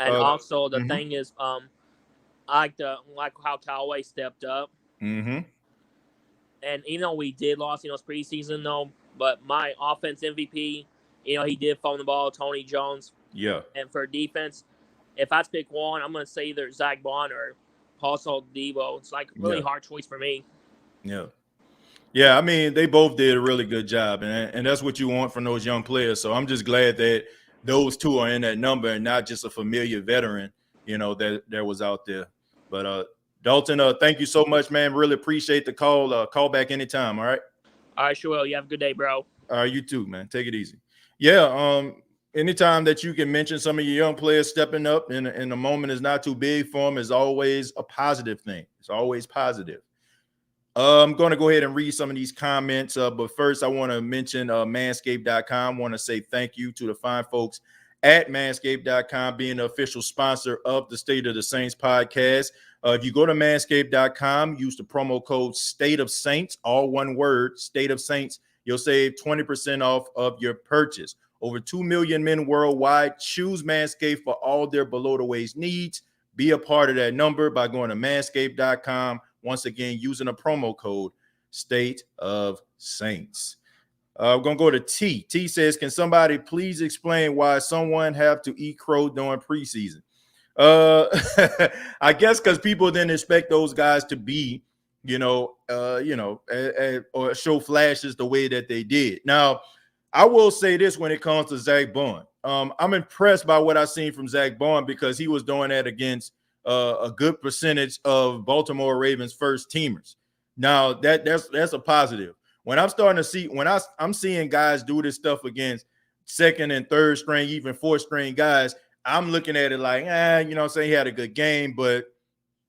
And also the mhm. thing is, I like how Callaway stepped up. Mm-hmm. And even though we did lost, it's preseason though. But my offense MVP, he did phone the ball, Tony Jones. Yeah. And for defense, if I had to pick one, I'm gonna say either Zach Bond or Paulson Debo. It's like really hard choice for me. Yeah. Yeah, I mean, they both did a really good job, and that's what you want from those young players. So I'm just glad that those two are in that number and not just a familiar veteran, that was out there. But Dalton, thank you so much, man. Really appreciate the call. Call back anytime, all right? All right, sure. You have a good day, bro. All right, you too, man. Take it easy. Yeah, anytime that you can mention some of your young players stepping up and the moment is not too big for them is always a positive thing. It's always positive. I'm going to go ahead and read some of these comments, but first I want to mention Manscaped.com. Want to say thank you to the fine folks at Manscaped.com being the official sponsor of the State of the Saints podcast. If you go to Manscaped.com, use the promo code State of Saints, all one word, State of Saints. You'll save 20% off of your purchase. Over 2 million men worldwide choose Manscaped for all their below-the-waist needs. Be a part of that number by going to Manscaped.com. Once again, using a promo code State of Saints. We're going to go to T. T says, can somebody please explain why someone have to eat crow during preseason? I guess because people didn't expect those guys to be, or show flashes the way that they did. Now, I will say this when it comes to Zach Bond. I'm impressed by what I've seen from Zach Bond because he was doing that against a good percentage of Baltimore Ravens first teamers. Now that's a positive. When I'm starting to see, I'm seeing guys do this stuff against second and third string, even fourth string guys, I'm looking at it like, I'm saying he had a good game, but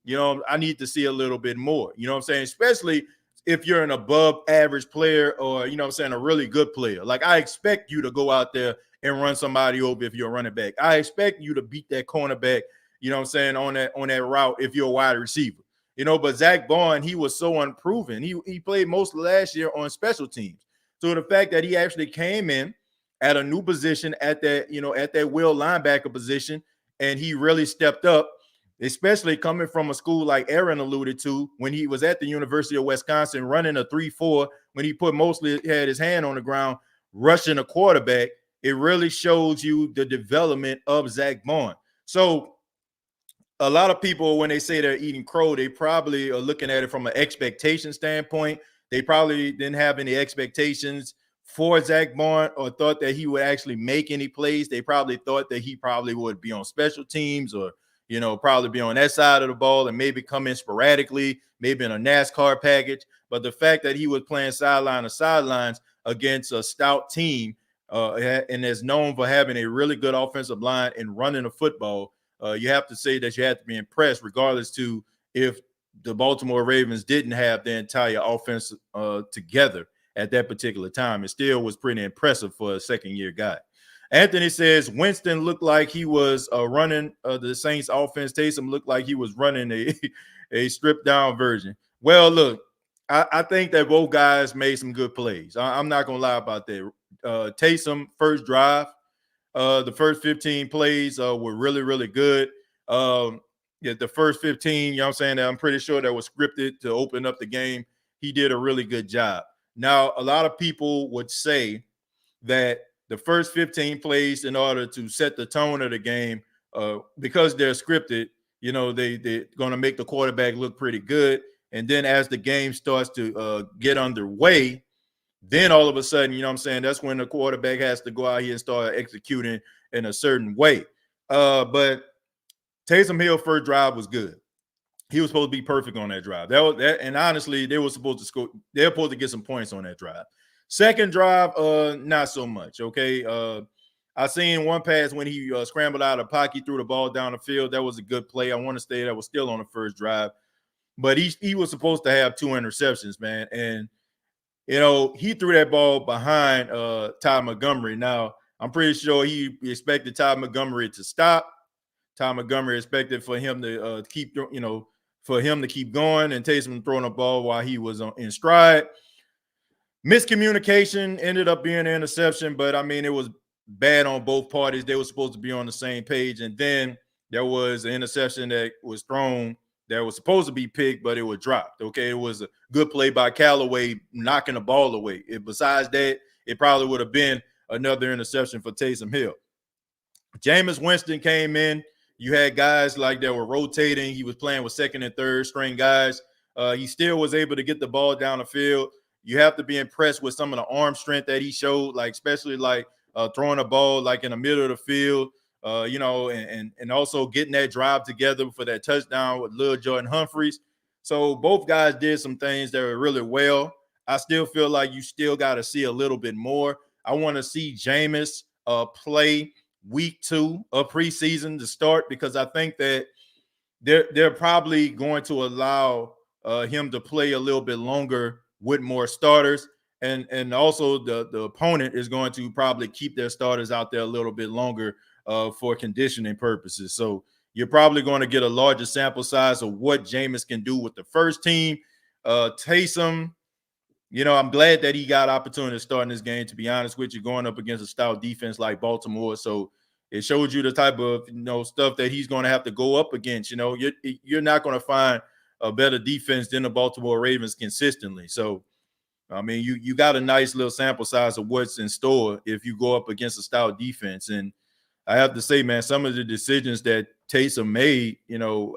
I need to see a little bit more. You know what I'm saying? Especially if you're an above average player or, a really good player. Like I expect you to go out there and run somebody over if you're a running back. I expect you to beat that cornerback, on that route if you're a wide receiver. But Zach Bond, he was so unproven. He played most of last year on special teams. So the fact that he actually came in at a new position at that will linebacker position, and he really stepped up, especially coming from a school like Aaron alluded to when he was at the University of Wisconsin running a 3-4 when he had his hand on the ground rushing a quarterback. It really shows you the development of Zach Bond. So a lot of people, when they say they're eating crow, they probably are looking at it from an expectation standpoint. They probably didn't have any expectations for Zach Bond or thought that he would actually make any plays. They probably thought that he probably would be on special teams or, probably be on that side of the ball and maybe come in sporadically, maybe in a NASCAR package. But the fact that he was playing sideline to sidelines against a stout team and is known for having a really good offensive line and running the football, you have to say that you have to be impressed, regardless to if the Baltimore Ravens didn't have the entire offense together at that particular time. It still was pretty impressive for a second-year guy. Anthony says Winston looked like he was running the Saints offense. Taysom looked like he was running a stripped-down version. Well, look, I think that both guys made some good plays. I'm not going to lie about that. Taysom, first drive, the first 15 plays were really, really good. The first 15, I'm pretty sure that was scripted to open up the game. He did a really good job. Now, a lot of people would say that the first 15 plays, in order to set the tone of the game, because they're scripted, they're going to make the quarterback look pretty good. And then as the game starts to get underway, then all of a sudden, that's when the quarterback has to go out here and start executing in a certain way. But Taysom Hill first drive was good. He was supposed to be perfect on that drive. And honestly, they were supposed to score. They're supposed to get some points on that drive. Second drive, not so much. Okay. I seen one pass when he scrambled out of the pocket, threw the ball down the field. That was a good play. I want to say that was still on the first drive. But he was supposed to have 2 interceptions, man. And he threw that ball behind Ty Montgomery. Now, I'm pretty sure he expected Ty Montgomery to stop. Ty Montgomery expected for him to keep going, and Taysom throwing the ball while he was in stride. Miscommunication ended up being an interception, but it was bad on both parties. They were supposed to be on the same page. And then there was an interception that was thrown that was supposed to be picked, but it was dropped. Okay, it was a good play by Callaway knocking the ball away. Besides that, it probably would have been another interception for Taysom Hill. Jameis Winston came in. You had guys like that were rotating. He was playing with second and third string guys. He still was able to get the ball down the field. You have to be impressed with some of the arm strength that he showed, like especially like throwing a ball like in the middle of the field, and also getting that drive together for that touchdown with Lil Jordan Humphreys. So both guys did some things that were really well. I still feel like you still got to see a little bit more. I want to see Jameis play week 2 of preseason to start, because I think that they're probably going to allow him to play a little bit longer with more starters, and also the opponent is going to probably keep their starters out there a little bit longer for conditioning purposes. So you're probably going to get a larger sample size of what Jameis can do with the first team. Taysom, I'm glad that he got opportunity to start in this game, to be honest with you, going up against a stout defense like Baltimore. So it shows you the type of, stuff that he's going to have to go up against. You're not going to find a better defense than the Baltimore Ravens consistently. So, I mean, you got a nice little sample size of what's in store if you go up against a stout defense. And I have to say, man, some of the decisions that Taysom made,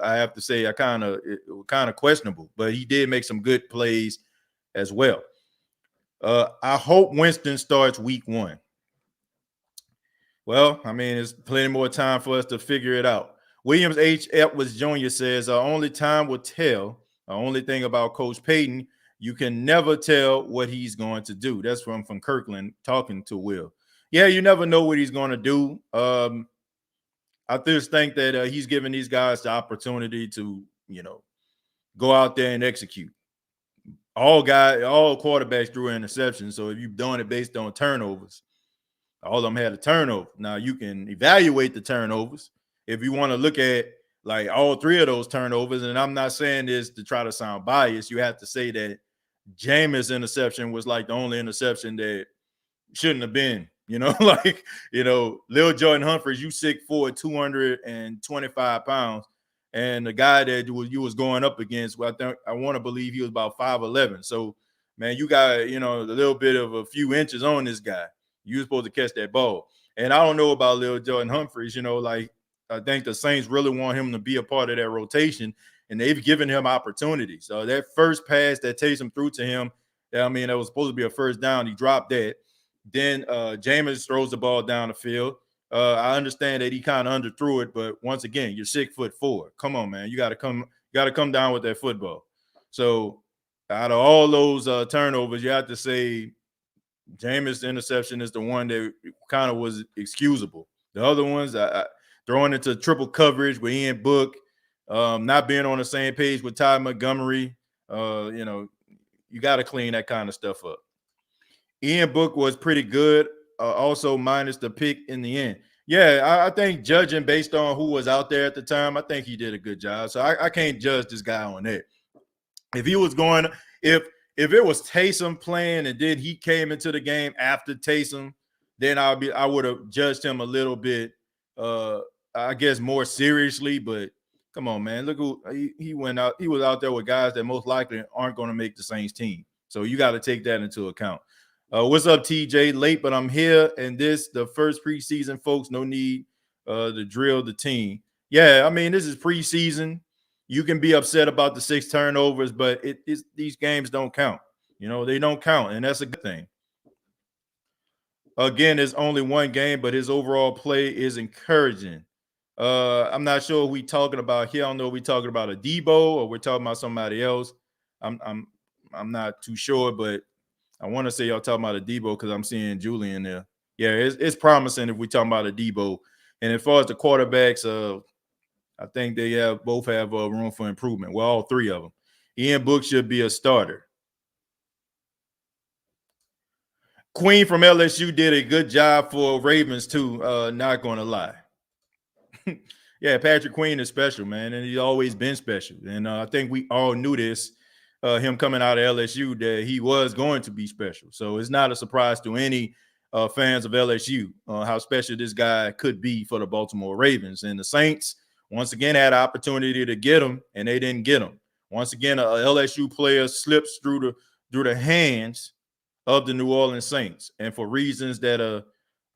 I have to say are kind of questionable, but he did make some good plays as well. I hope Winston starts week 1. Well, I mean, there's plenty more time for us to figure it out. Williams H. Edwards Jr. says, only time will tell. The only thing about Coach Payton, you can never tell what he's going to do. That's from Kirkland talking to Will. Yeah, you never know what he's going to do. I just think that he's giving these guys the opportunity to, go out there and execute. All quarterbacks threw an interception. So if you're doing it based on turnovers, all of them had a turnover. Now you can evaluate the turnovers if you want to look at like all 3 of those turnovers. And I'm not saying this to try to sound biased. You have to say that Jameis' interception was like the only interception that shouldn't have been. Lil Jordan Humphreys, you 6'4", 225 pounds. And the guy that you was going up against, I want to believe he was about 5'11". So, man, you got, a little bit of a few inches on this guy. You were supposed to catch that ball. And I don't know about Lil Jordan Humphreys, I think the Saints really want him to be a part of that rotation, and they've given him opportunities. So that first pass that Taysom threw to him, that was supposed to be a first down. He dropped that. Then Jameis throws the ball down the field. I understand that he kind of underthrew it, but once again, you're 6'4". Come on, man. You got to come down with that football. So out of all those turnovers, you have to say Jameis' interception is the one that kind of was excusable. The other ones, throwing into triple coverage with Ian Book, not being on the same page with Ty Montgomery, you got to clean that kind of stuff up. Ian Book was pretty good, also minus the pick in the end. Yeah, I think judging based on who was out there at the time, I think he did a good job. So I can't judge this guy on that. If he was going, if it was Taysom playing and then he came into the game after Taysom, then I would have judged him a little bit, I guess, more seriously. But come on, man, look who he went out. He was out there with guys that most likely aren't going to make the Saints team. So you got to take that into account. What's up, TJ? Late, but I'm here. And this, the first preseason, folks. No need to drill the team. Yeah, I mean, this is preseason. You can be upset about the 6 turnovers, but these games don't count. They don't count, and that's a good thing. Again, it's only one game, but his overall play is encouraging. I'm not sure what we're talking about here. I don't know if we're talking about a Debo or we're talking about somebody else. I'm not too sure, but I want to say y'all talking about a Debo because I'm seeing Julian there. Yeah, it's promising if we're talking about a Debo. And as far as the quarterbacks, I think they both have room for improvement. Well, all 3 of them. Ian Book should be a starter. Queen from LSU did a good job for Ravens too, not going to lie. Yeah, Patrick Queen is special, man, and he's always been special. And I think we all knew this, him coming out of LSU, that he was going to be special. So it's not a surprise to any fans of LSU how special this guy could be for the Baltimore Ravens. And the Saints, once again had an opportunity to get him, and they didn't get him. Once again, a LSU player slips through the hands of the New Orleans Saints, and for reasons that are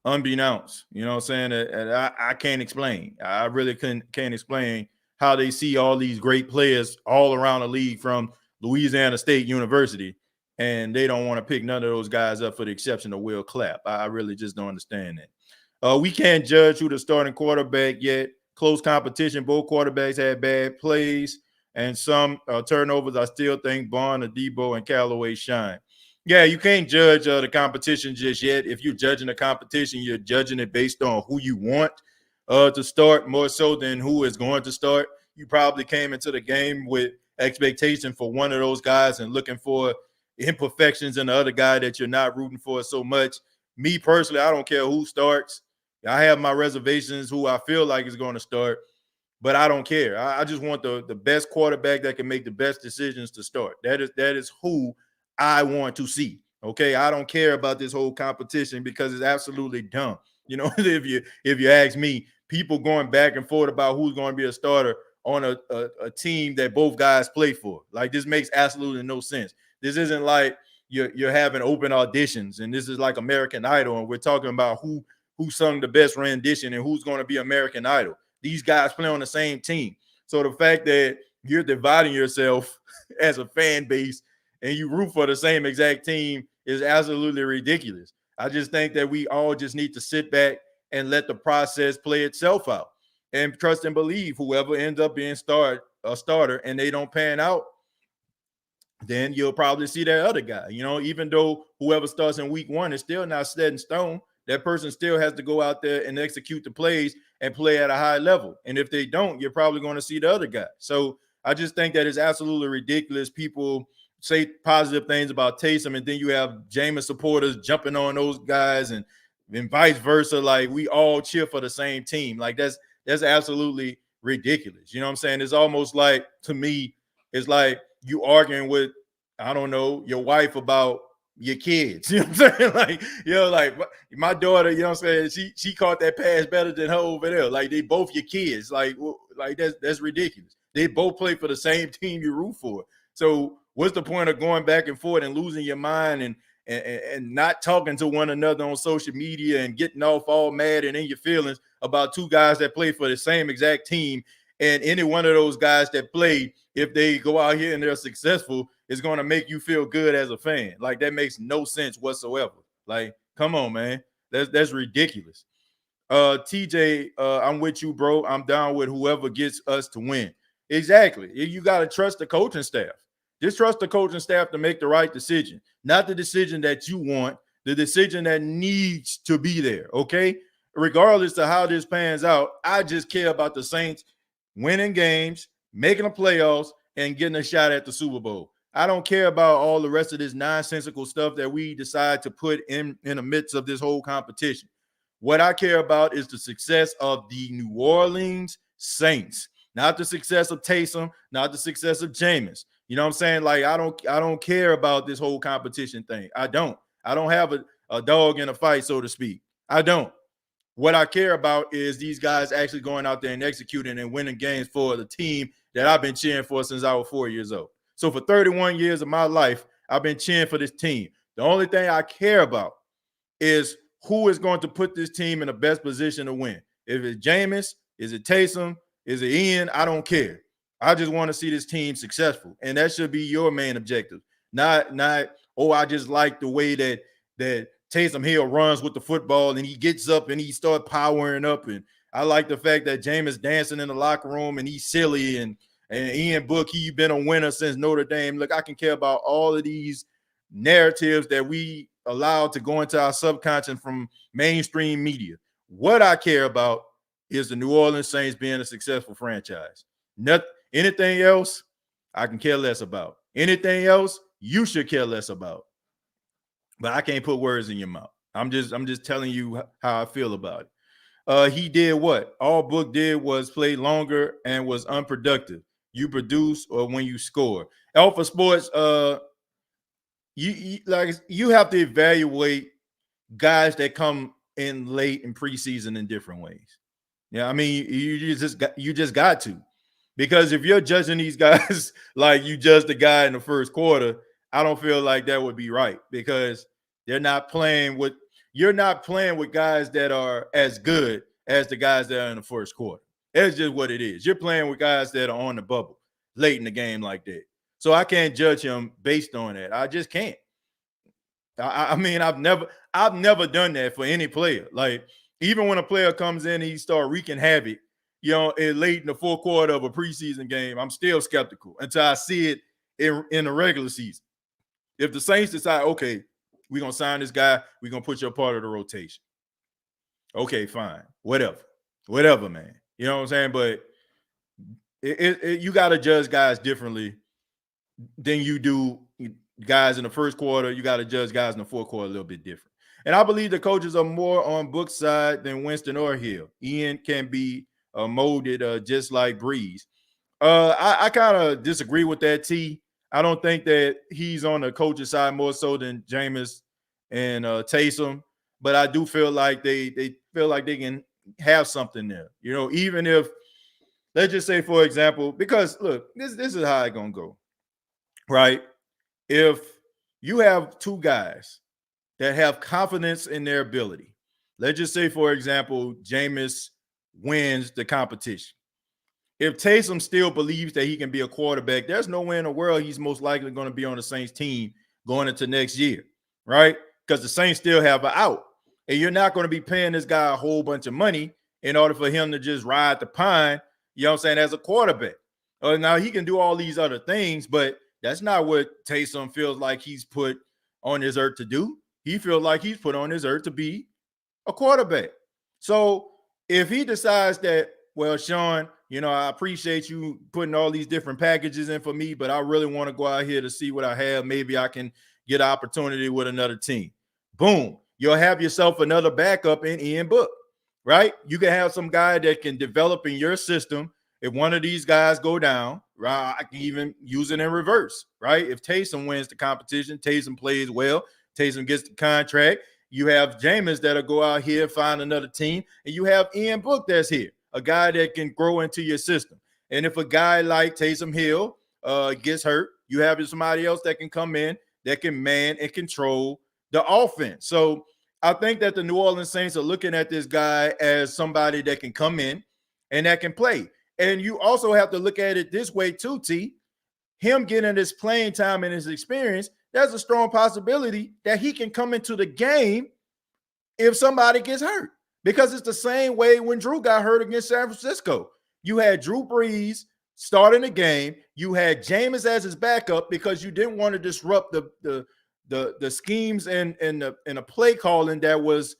unbeknownst, you know what I'm saying? And I can't explain. I really can't explain how they see all these great players all around the league from Louisiana State University, and they don't want to pick none of those guys up for the exception of Will Clapp. I really just don't understand that. We can't judge who the starting quarterback yet. Close competition. Both quarterbacks had bad plays and some turnovers. I still think Bond, Adebo, and Callaway shine. Yeah, you can't judge the competition just yet. If you're judging the competition, you're judging it based on who you want to start more so than who is going to start. You probably came into the game with expectation for one of those guys and looking for imperfections in the other guy that you're not rooting for so much. Me personally, I don't care who starts. I have my reservations who I feel like is going to start, but I don't care. I just want the best quarterback that can make the best decisions to start. That is who I want to see. Okay, I don't care about this whole competition because it's absolutely dumb. You know, if you ask me, people going back and forth about who's going to be a starter on a team that both guys play for. Like, this makes absolutely no sense. This isn't like you're having open auditions and this is like American Idol and we're talking about who sung the best rendition and who's going to be American Idol. These guys play on the same team. So the fact that you're dividing yourself as a fan base and you root for the same exact team is absolutely ridiculous. I just think that we all just need to sit back and let the process play itself out and trust and believe whoever ends up being a starter and they don't pan out, then you'll probably see that other guy. You know, even though whoever starts in week 1 is still not set in stone, that person still has to go out there and execute the plays and play at a high level. And if they don't, you're probably going to see the other guy. So I just think that it's absolutely ridiculous. People say positive things about Taysom, and then you have Jameis supporters jumping on those guys and vice versa. Like, we all cheer for the same team. Like, that's absolutely ridiculous. You know what I'm saying? It's almost like, to me, it's like you arguing with, I don't know, your wife about your kids. You know what I'm saying? Like, you know, like my daughter, you know what I'm saying? She caught that pass better than her over there. Like, they both your kids. Like that's ridiculous. They both play for the same team you root for. So what's the point of going back and forth and losing your mind and not talking to one another on social media and getting off all mad and in your feelings about two guys that play for the same exact team? And any one of those guys that play, if they go out here and they're successful, is going to make you feel good as a fan. Like, that makes no sense whatsoever. Like, come on, man. That's ridiculous. TJ, I'm with you, bro. I'm down with whoever gets us to win. Exactly. You got to trust the coaching staff. Just trust the coaching staff to make the right decision. Not the decision that you want, the decision that needs to be there, okay? Regardless of how this pans out, I just care about the Saints winning games, making the playoffs, and getting a shot at the Super Bowl. I don't care about all the rest of this nonsensical stuff that we decide to put in the midst of this whole competition. What I care about is the success of the New Orleans Saints, not the success of Taysom, not the success of Jameis. You know what I'm saying? Like, I don't care about this whole competition thing. I don't have a dog in a fight, so to speak. I don't. What I care about is these guys actually going out there and executing and winning games for the team that I've been cheering for since I was 4 years old. So for 31 years of my life, I've been cheering for this team. The only thing I care about is who is going to put this team in the best position to win. If it's Jameis, is it Taysom, is it Ian? I don't care. I just want to see this team successful, and that should be your main objective. Not I just like the way that Taysom Hill runs with the football and he gets up and he starts powering up, and I like the fact that Jameis dancing in the locker room and he's silly, and Ian Book, he's been a winner since Notre Dame. Look, I can care about all of these narratives that we allow to go into our subconscious from mainstream media. What I care about is the New Orleans Saints being a successful franchise. Anything else, I can care less about. Anything else, you should care less about. But I can't put words in your mouth. I'm just telling you how I feel about it. He did what? All Book did was play longer and was unproductive. You produce or when you score. Alpha Sports, you have to evaluate guys that come in late in preseason in different ways. Yeah, I mean, you just got to, because if you're judging these guys like you judged the guy in the first quarter, I don't feel like that would be right, because you're not playing with guys that are as good as the guys that are in the first quarter. That's just what it is. You're playing with guys that are on the bubble late in the game like that. So I can't judge him based on that. I just can't. I mean, I've never done that for any player. Like, even when a player comes in and he start wreaking havoc, late in the fourth quarter of a preseason game, I'm still skeptical until I see it in the regular season. If the Saints decide, okay, we're going to sign this guy, we're going to put you a part of the rotation. Okay, fine. Whatever, man. You know what I'm saying? But you got to judge guys differently than you do guys in the first quarter. You got to judge guys in the fourth quarter a little bit different. And I believe the coaches are more on Book's side than Winston or Hill. Ian can be molded just like Breeze. I kind of disagree with that, T. I don't think that he's on the coach's side more so than Jameis and Taysom, but I do feel like they feel like they can have something there. Even if, let's just say, for example, because look, this is how it's gonna go, right? If you have two guys that have confidence in their ability, let's just say, for example, Jameis wins the competition. If Taysom still believes that he can be a quarterback, there's no way in the world he's most likely going to be on the Saints team going into next year, right? Because the Saints still have an out. And you're not going to be paying this guy a whole bunch of money in order for him to just ride the pine, as a quarterback. Now, he can do all these other things, but that's not what Taysom feels like he's put on this earth to do. He feels like he's put on this earth to be a quarterback. So if he decides that, well, Sean, I appreciate you putting all these different packages in for me, but I really want to go out here to see what I have. Maybe I can get an opportunity with another team. Boom. You'll have yourself another backup in Ian Book, right? You can have some guy that can develop in your system. If one of these guys go down, right, I can even use it in reverse, right? If Taysom wins the competition, Taysom plays well, Taysom gets the contract, you have Jameis that'll go out here, find another team, and you have Ian Book that's here, a guy that can grow into your system. And if a guy like Taysom Hill gets hurt, you have somebody else that can come in that can man and control the offense. So I think that the New Orleans Saints are looking at this guy as somebody that can come in and that can play. And you also have to look at it this way too, T. Him getting this playing time and his experience, there's a strong possibility that he can come into the game if somebody gets hurt. Because it's the same way when Drew got hurt against San Francisco. You had Drew Brees starting the game. You had Jameis as his backup because you didn't want to disrupt the schemes and the play calling that was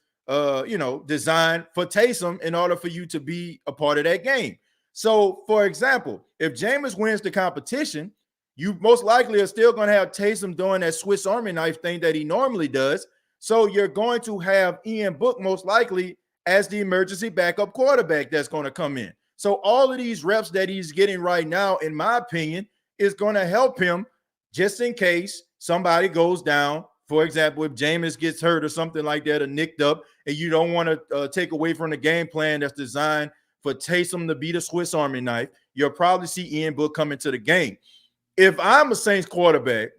designed for Taysom in order for you to be a part of that game. So, for example, if Jameis wins the competition, you most likely are still going to have Taysom doing that Swiss Army knife thing that he normally does. So you're going to have Ian Book most likely as the emergency backup quarterback that's going to come in. So all of these reps that he's getting right now, in my opinion, is going to help him just in case somebody goes down. For example, if Jameis gets hurt or something like that or nicked up, and you don't want to take away from the game plan that's designed for Taysom to be the Swiss Army knife, you'll probably see Ian Book come into the game. If I'm a Saints quarterback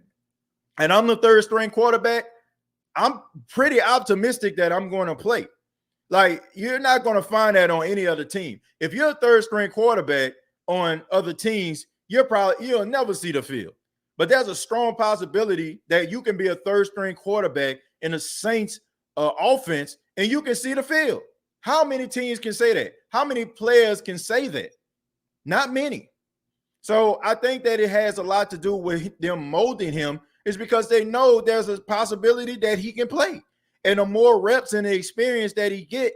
and I'm the third string quarterback, I'm pretty optimistic that I'm going to play. Like, you're not going to find that on any other team. If you're a third string quarterback on other teams, you'll never see the field. But there's a strong possibility that you can be a third string quarterback in the Saints offense and you can see the field. How many teams can say that? How many players can say that? Not many. So I think that it has a lot to do with them molding him, is because they know there's a possibility that he can play. And the more reps and the experience that he get,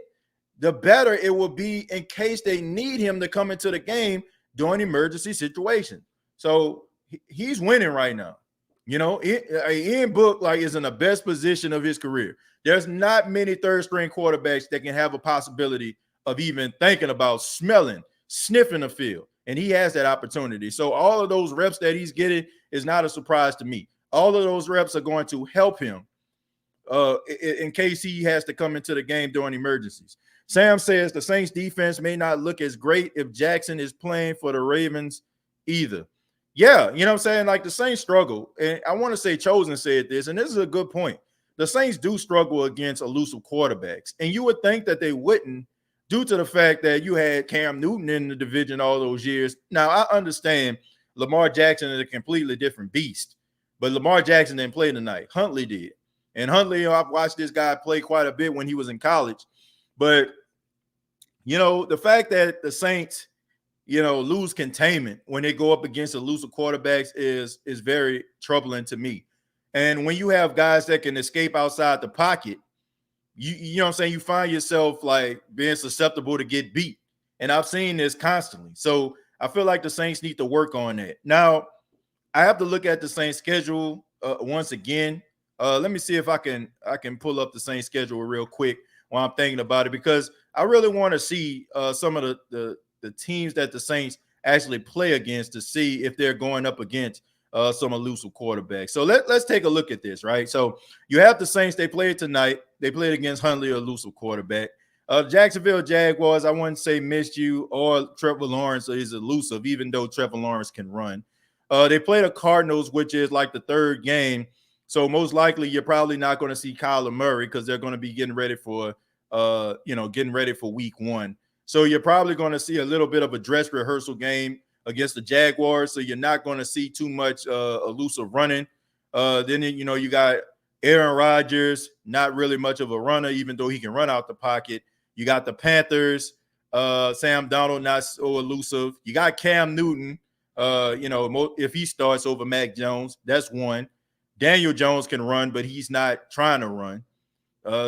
the better it will be in case they need him to come into the game during emergency situations. So he's winning right now. Ian Book is in the best position of his career. There's not many third string quarterbacks that can have a possibility of even thinking about sniffing the field. And he has that opportunity. So all of those reps that he's getting is not a surprise to me. All of those reps are going to help him in case he has to come into the game during emergencies. Sam says the Saints defense may not look as great if Jackson is playing for the Ravens either. Yeah, you know what I'm saying? Like the Saints struggle. And I want to say Chosen said this, and this is a good point. The Saints do struggle against elusive quarterbacks. And you would think that they wouldn't due to the fact that you had Cam Newton in the division all those years. Now, I understand Lamar Jackson is a completely different beast, but Lamar Jackson didn't play tonight. Huntley did. And Huntley, I've watched this guy play quite a bit when he was in college. But, the fact that the Saints, lose containment when they go up against elusive quarterbacks is very troubling to me. And when you have guys that can escape outside the pocket, you know what I'm saying, you find yourself like being susceptible to get beat. And I've seen this constantly. So I feel like the Saints need to work on that. Now, I have to look at the Saints schedule once again. Let me see if I can pull up the Saints schedule real quick while I'm thinking about it, because I really want to see some of the teams that the Saints actually play against to see if they're going up against some elusive quarterbacks. So let's take a look at this, right? So you have the Saints. They played tonight. They played against Huntley, elusive quarterback. Jacksonville Jaguars, I wouldn't say missed you or Trevor Lawrence is elusive, even though Trevor Lawrence can run. They played the Cardinals, which is like the third game. So most likely you're probably not going to see Kyler Murray because they're going to be getting ready for week one. So you're probably going to see a little bit of a dress rehearsal game against the Jaguars. So you're not going to see too much elusive running. Then, you got Aaron Rodgers, not really much of a runner, even though he can run out the pocket. You got the Panthers, Sam Darnold, not so elusive. You got Cam Newton, if he starts over Mac Jones, that's one. Daniel Jones can run, but he's not trying to run.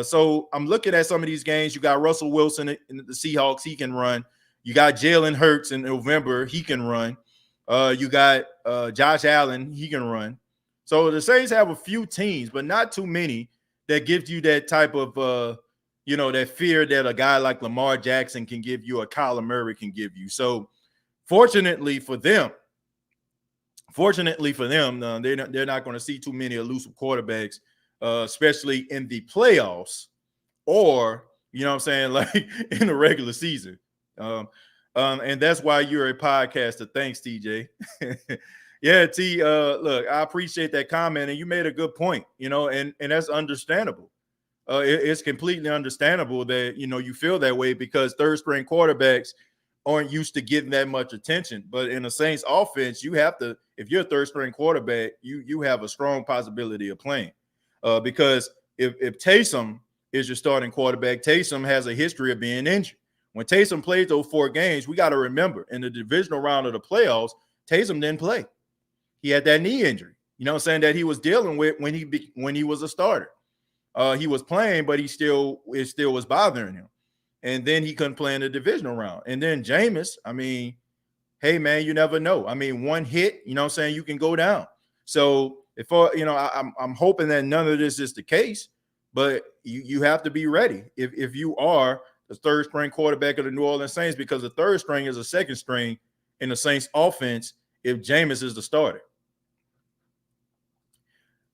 So I'm looking at some of these games. You got Russell Wilson in the Seahawks. He can run. You got Jalen Hurts in November. He can run. You got Josh Allen. He can run. So the Saints have a few teams, but not too many that gives you that type of, that fear that a guy like Lamar Jackson can give you or Kyler Murray can give you. So fortunately for them, they're not going to see too many elusive quarterbacks, especially in the playoffs or, like in the regular season. And that's why you're a podcaster. Thanks, TJ. Yeah, T, look, I appreciate that comment, and you made a good point, and that's understandable. It's completely understandable that, you feel that way because third-string quarterbacks aren't used to getting that much attention. But in the Saints offense, you have to, if you're a third-string quarterback, you have a strong possibility of playing. Because if Taysom is your starting quarterback, Taysom has a history of being injured. When Taysom played those 4 games, we got to remember, in the divisional round of the playoffs, Taysom didn't play. He had that knee injury, that he was dealing with when he was a starter. He was playing, but it still was bothering him. And then he couldn't play in the divisional round. And then Jameis, hey, man, you never know. One hit, you can go down. So if I'm hoping that none of this is the case, but you have to be ready if you are the third string quarterback of the New Orleans Saints, because the third string is a second string in the Saints offense if Jameis is the starter.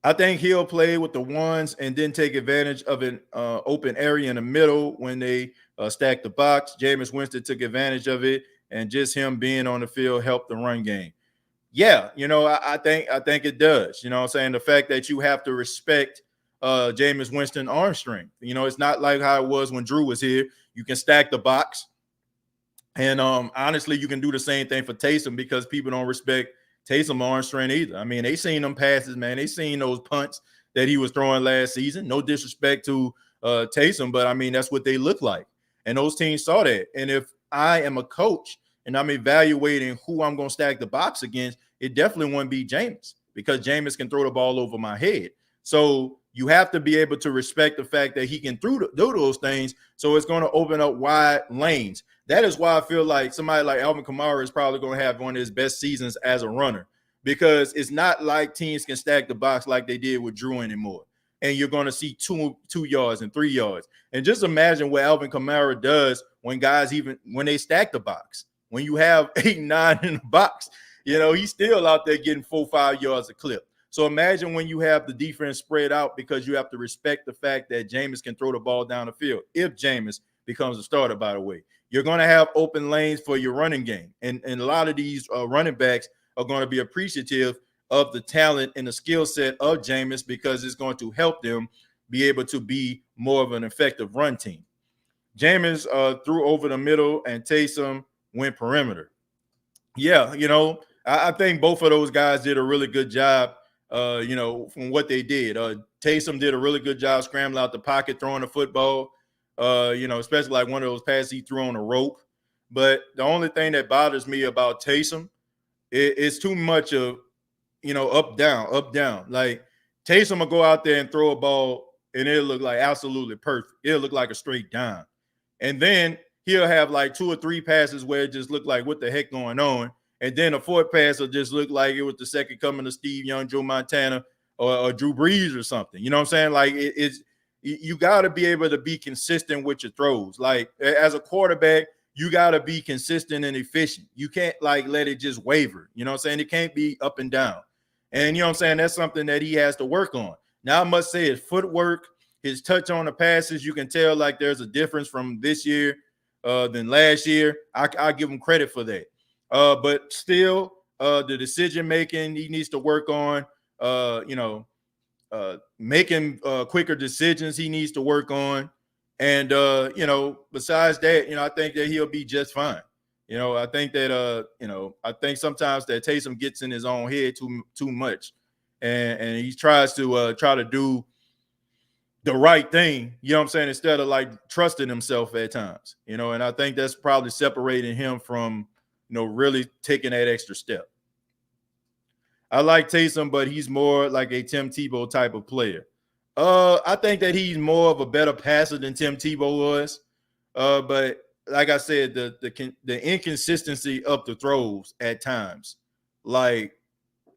I think he'll play with the ones and then take advantage of an open area in the middle when they stack the box. Jameis Winston took advantage of it, and just him being on the field helped the run game. Yeah, I think it does. The fact that you have to respect Jameis Winston arm strength. It's not like how it was when Drew was here. You can stack the box. And honestly, you can do the same thing for Taysom because people don't respect Taysom arm strength either. They seen them passes, man. They seen those punts that he was throwing last season. No disrespect to Taysom, but that's what they look like. And those teams saw that. And if I am a coach and I'm evaluating who I'm going to stack the box against, it definitely wouldn't be Jameis because Jameis can throw the ball over my head. So you have to be able to respect the fact that he can do those things. So it's going to open up wide lanes. That is why I feel like somebody like Alvin Kamara is probably going to have one of his best seasons as a runner, because it's not like teams can stack the box like they did with Drew anymore. And you're going to see 2 yards and 3 yards. And just imagine what Alvin Kamara does when they stack the box. When you have 8, 9 in the box, he's still out there getting 4, 5 yards a clip. So imagine when you have the defense spread out, because you have to respect the fact that Jameis can throw the ball down the field if Jameis becomes a starter, by the way. You're going to have open lanes for your running game. And a lot of these running backs are going to be appreciative of the talent and the skill set of Jameis because it's going to help them be able to be more of an effective run team. Jameis threw over the middle and Taysom went perimeter. Yeah, I think both of those guys did a really good job, from what they did. Taysom did a really good job scrambling out the pocket, throwing the football, especially like one of those passes he threw on a rope. But the only thing that bothers me about Taysom is too much of, up, down. Like Taysom will go out there and throw a ball and it'll look like absolutely perfect. It'll look like a straight dime. And then he'll have like 2 or 3 passes where it just look like what the heck going on. And then a 4th pass will just look like it was the second coming of Steve Young, Joe Montana, or Drew Brees or something. You know what I'm saying? Like you got to be able to be consistent with your throws. Like as a quarterback, you got to be consistent and efficient. You can't like let it just waver. You know what I'm saying? It can't be up and down. And you know what I'm saying? That's something that he has to work on. Now I must say his footwork, his touch on the passes, you can tell like there's a difference from this year than last year. I give him credit for that. But still, the decision making he needs to work on. Making quicker decisions he needs to work on. And besides that, I think that he'll be just fine. I think that I think sometimes that Taysom gets in his own head too much, and he tries to do the right thing, you know what I'm saying, instead of like trusting himself at times, and I think that's probably separating him from, really taking that extra step. I like Taysom, but he's more like a Tim Tebow type of player. I think that he's more of a better passer than Tim Tebow was. But like I said, the inconsistency of the throws at times, like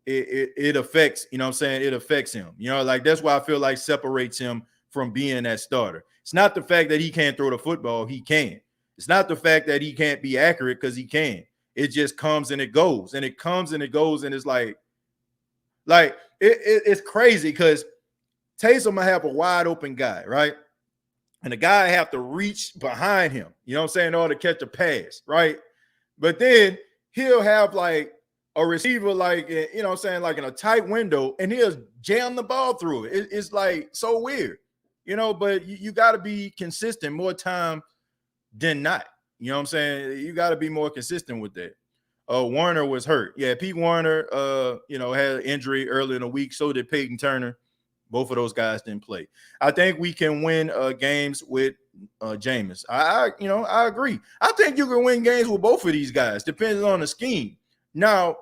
it affects, you know what I'm saying? It affects him. Like that's why I feel like separates him from being that starter. It's not the fact that he can't throw the football, he can. It's not the fact that he can't be accurate because he can. It just comes and it goes, and it comes and it goes, and it's like it's crazy because Taysom will have a wide open guy, right? And the guy have to reach behind him, you know what I'm saying, in order to catch a pass, right? But then he'll have like a receiver, like, you know what I'm saying, like in a tight window, and he'll jam the ball through it. It's like so weird, but you got to be consistent more time than not. You know what I'm saying? You got to be more consistent with that. Warner was hurt. Yeah, Pete Warner, had an injury early in the week. So did Peyton Turner. Both of those guys didn't play. I think we can win games with Jameis. I agree. I think you can win games with both of these guys, depending on the scheme. Now,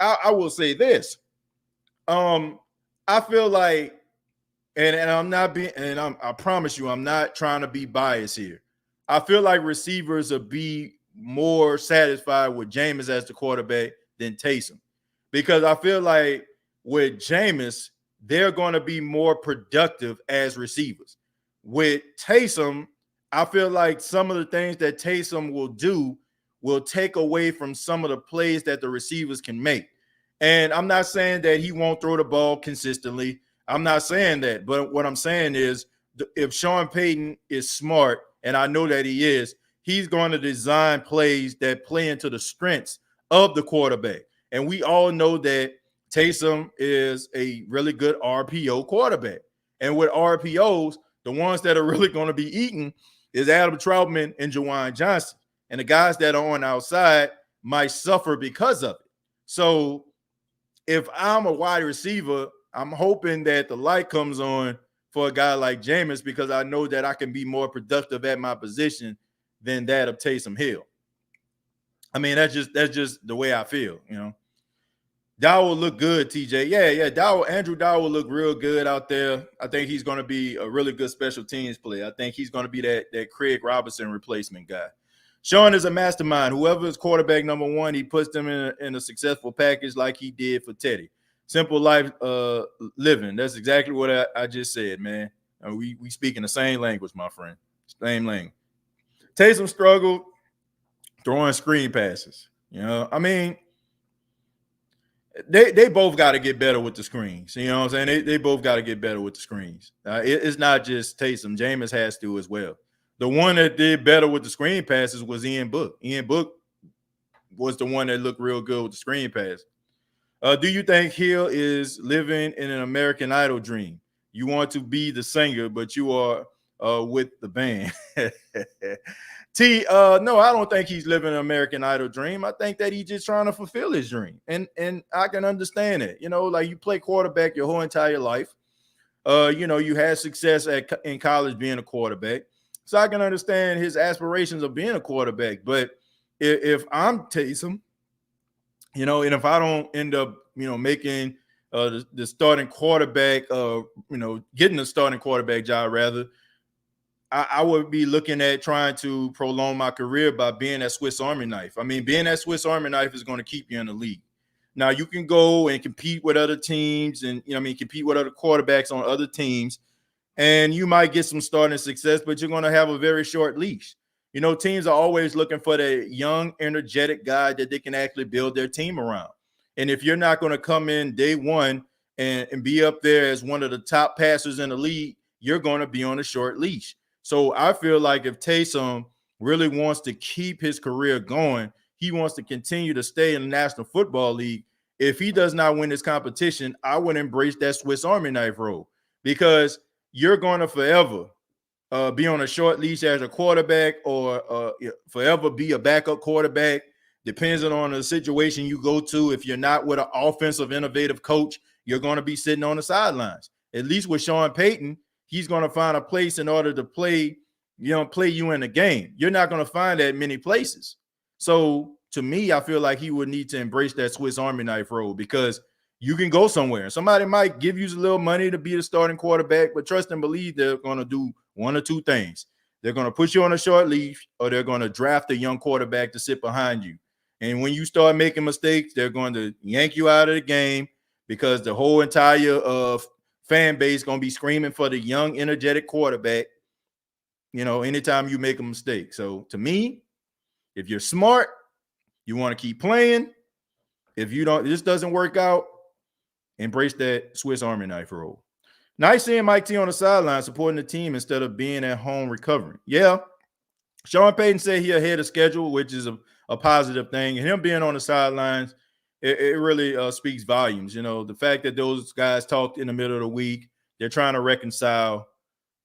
I will say this. I feel like, and I'm not being, and I promise you, I'm not trying to be biased here. I feel like receivers will be more satisfied with Jameis as the quarterback than Taysom, because I feel like with Jameis, they're going to be more productive as receivers. With Taysom, I feel like some of the things that Taysom will do will take away from some of the plays that the receivers can make. And I'm not saying that he won't throw the ball consistently. I'm not saying that. But what I'm saying is, if Sean Payton is smart, and I know that he is, he's going to design plays that play into the strengths of the quarterback. And we all know that Taysom is a really good RPO quarterback. And with RPOs, the ones that are really going to be eaten is Adam Troutman and Juwan Johnson. And the guys that are on outside might suffer because of it. So if I'm a wide receiver, I'm hoping that the light comes on for a guy like Jameis, because I know that I can be more productive at my position than that of Taysom Hill. I mean, that's just the way I feel, Dow will look good, TJ. Yeah. Andrew Dow will look real good out there. I think he's going to be a really good special teams player. I think he's going to be that Craig Robertson replacement guy. Sean is a mastermind. Whoever is quarterback number one, he puts them in a successful package like he did for Teddy. Simple life living. That's exactly what I just said, man. We speaking the same language, my friend. Same language. Taysom struggled throwing screen passes. I mean, they both got to get better with the screens. You know what I'm saying? They both got to get better with the screens. It's not just Taysom. Jameis has to as well. The one that did better with the screen passes was Ian Book. Ian Book was the one that looked real good with the screen pass. Do you think Hill is living in an American Idol dream? You want to be the singer, but you are with the band. No, I don't think he's living an American Idol dream. I think that he's just trying to fulfill his dream. And I can understand it. You know, like you play quarterback your whole entire life. You know, you had success in college being a quarterback. So I can understand his aspirations of being a quarterback. But if I'm Taysom, you know, and if I don't end up, you know, making the starting quarterback, you know, getting the starting quarterback job rather, I would be looking at trying to prolong my career by being that Swiss Army knife. I mean, being that Swiss Army knife is going to keep you in the league. Now, you can go and compete with other teams and, you know, I mean, compete with other quarterbacks on other teams, and you might get some starting success, but you're going to have a very short leash. You know, teams are always looking for the young, energetic guy that they can actually build their team around. And if you're not going to come in day one and be up there as one of the top passers in the league, you're going to be on a short leash. So I feel like if Taysom really wants to keep his career going, he wants to continue to stay in the National Football League. If he does not win this competition, I would embrace that Swiss Army knife role, because you're going to forever be on a short leash as a quarterback, or forever be a backup quarterback, depending on the situation you go to. If you're not with an offensive, innovative coach, you're going to be sitting on the sidelines. At least with Sean Payton, he's going to find a place in order to play you in the game. You're not going to find that many places. So to me, I feel like he would need to embrace that Swiss Army knife role, because you can go somewhere. Somebody might give you a little money to be the starting quarterback, but trust and believe they're going to do one or two things. They're going to put you on a short leash, or they're going to draft a young quarterback to sit behind you. And when you start making mistakes, they're going to yank you out of the game, because the whole entire fan base is going to be screaming for the young, energetic quarterback, you know, anytime you make a mistake. So to me, if you're smart, you want to keep playing. If you don't, this doesn't work out, embrace that Swiss Army knife role. Nice seeing Mike T on the sideline supporting the team instead of being at home recovering. Yeah, Sean Payton said he ahead of schedule, which is a positive thing. And him being on the sidelines, it really speaks volumes. You know, the fact that those guys talked in the middle of the week, they're trying to reconcile.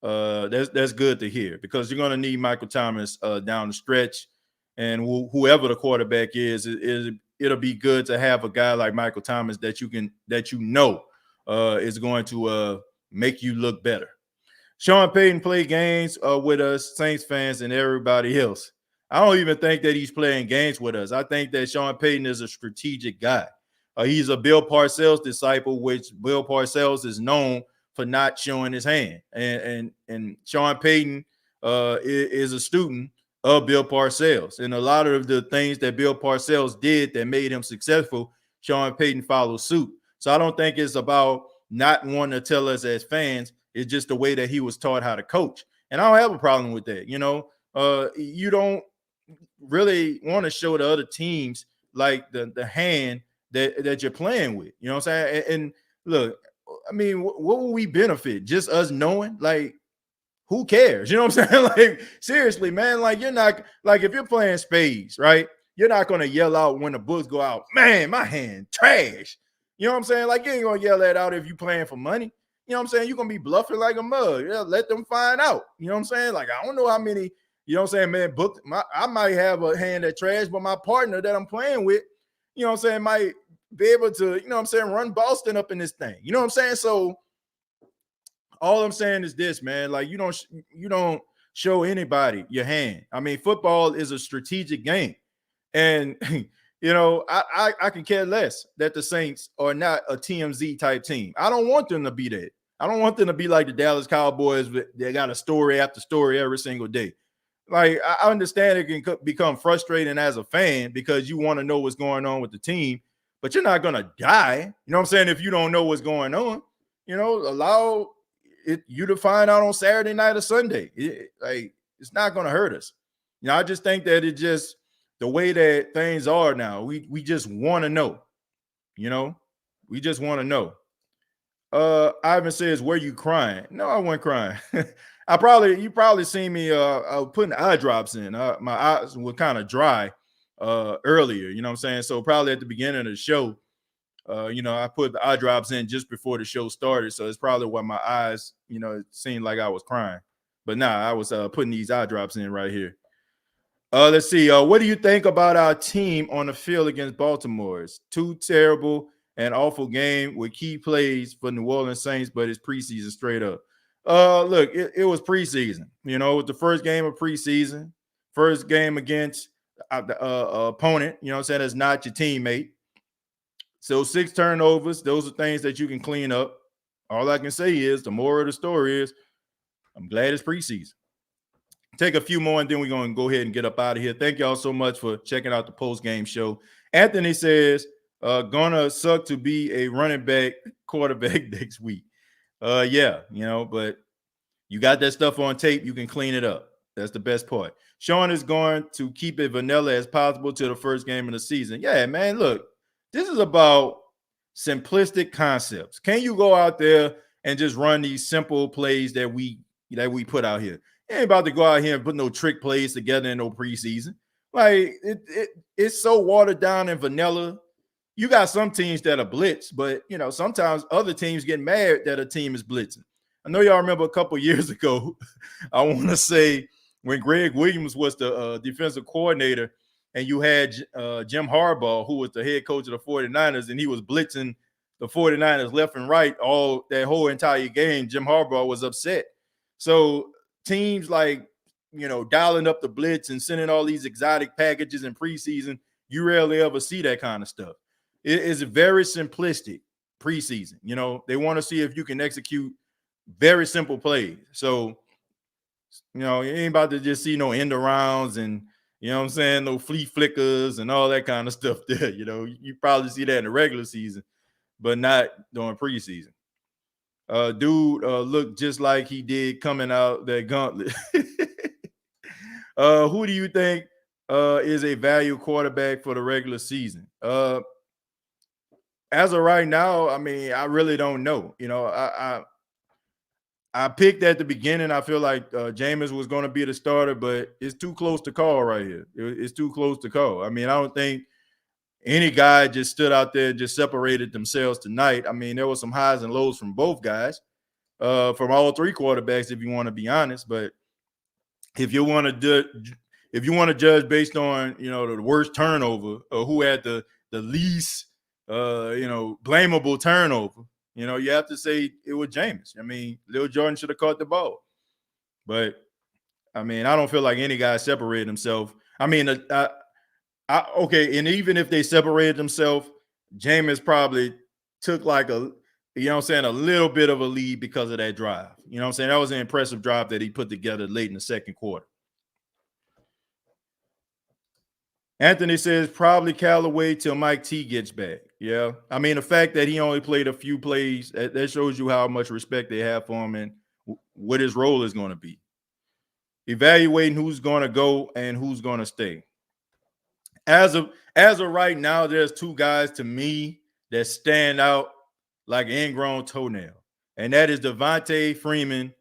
That's good to hear, because you're going to need Michael Thomas down the stretch. And whoever the quarterback is, it'll be good to have a guy like Michael Thomas that is going to make you look better. Sean Payton played games with us, Saints fans, and everybody else. I don't even think that he's playing games with us. I think that Sean Payton is a strategic guy. He's a Bill Parcells disciple, which Bill Parcells is known for not showing his hand. And Sean Payton is a student of Bill Parcells. And a lot of the things that Bill Parcells did that made him successful, Sean Payton followed suit. So I don't think it's about not wanting to tell us as fans. It's just the way that he was taught how to coach. And I don't have a problem with that. You know, you don't really want to show the other teams like the hand that you're playing with. You know what I'm saying? And look, I mean, what will we benefit? Just us knowing? Like, who cares? You know what I'm saying? Like, seriously, man, like, you're not, like, if you're playing spades, right, you're not going to yell out when the books go out, man, my hand trash. You know what I'm saying? Like, you ain't going to yell that out if you're playing for money. You know what I'm saying? You're going to be bluffing like a mug. Yeah, let them find out. You know what I'm saying? Like, I don't know how many, you know what I'm saying, man, I might have a hand that trash, but my partner that I'm playing with, you know what I'm saying, might be able to, you know what I'm saying, run Boston up in this thing. You know what I'm saying? So all I'm saying is this, man, like, you don't show anybody your hand. I mean, football is a strategic game. And, you know, I can care less that the Saints are not a TMZ type team. I don't want them to be that. I don't want them to be like the Dallas Cowboys. They got a story after story every single day. Like, I understand it can become frustrating as a fan because you want to know what's going on with the team, but you're not going to die. You know what I'm saying? If you don't know what's going on, you know, allow you to find out on Saturday night or Sunday. It's not going to hurt us. You know, I just think that it just the way that things are now, we just want to know, you know, we just want to know. Ivan says, "Were you crying?" No, I wasn't crying. You probably seen me putting eye drops in. My eyes were kind of dry earlier, you know what I'm saying? So probably at the beginning of the show, I put the eye drops in just before the show started. So it's probably why my eyes, it seemed like I was crying. But nah, I was putting these eye drops in right here. Let's see. What do you think about our team on the field against Baltimore? It's two terrible and awful game with key plays for New Orleans Saints, but it's preseason straight up. Look, it was preseason. It was the first game of preseason, first game against the opponent. You know what I'm saying? That's not your teammate. So 6 turnovers. Those are things that you can clean up. All I can say is the moral of the story is I'm glad it's preseason. Take a few more, and then we're going to go ahead and get up out of here. Thank y'all so much for checking out the post-game show. Anthony says, gonna suck to be a running back quarterback next week. Yeah, but you got that stuff on tape. You can clean it up. That's the best part. Sean is going to keep it vanilla as possible to the first game of the season. Yeah, man, look, this is about simplistic concepts. Can you go out there and just run these simple plays that we put out here? You ain't about to go out here and put no trick plays together in no preseason. Like it's so watered down and vanilla. You got some teams that are blitz, but sometimes other teams get mad that a team is blitzing. I know y'all remember a couple years ago, I want to say when Greg Williams was the defensive coordinator and you had Jim Harbaugh, who was the head coach of the 49ers, and he was blitzing the 49ers left and right that whole entire game. Jim Harbaugh was upset. So teams like, dialing up the blitz and sending all these exotic packages in preseason, you rarely ever see that kind of stuff. It is very simplistic preseason. They want to see if you can execute very simple plays. So, you ain't about to just see no end arounds and, no flea flickers and all that kind of stuff there. You probably see that in the regular season, but not during preseason. Dude looked just like he did coming out that gauntlet. Who do you think is a value quarterback for the regular season? As of right now, I mean, I really don't know. I picked at the beginning. I feel like Jameis was going to be the starter, but it's too close to call right here. It's too close to call. I mean, I don't think any guy just stood out there and just separated themselves tonight. I mean, there were some highs and lows from both guys, from all three quarterbacks, if you want to be honest. But if you want to judge based on the worst turnover or who had the least blamable turnover, you have to say it was Jameis. I mean, Lil Jordan should have caught the ball, but I mean, I don't feel like any guy separated himself. I mean, okay, and even if they separated themselves, Jameis probably took like a little bit of a lead because of that drive. That was an impressive drive that he put together late in the second quarter. Anthony says probably Callaway till Mike T gets back. Yeah. I mean, the fact that he only played a few plays, that shows you how much respect they have for him and what his role is going to be. Evaluating who's going to go and who's going to stay. As of right now, there's two guys to me that stand out like an ingrown toenail, and that is Devontae Freeman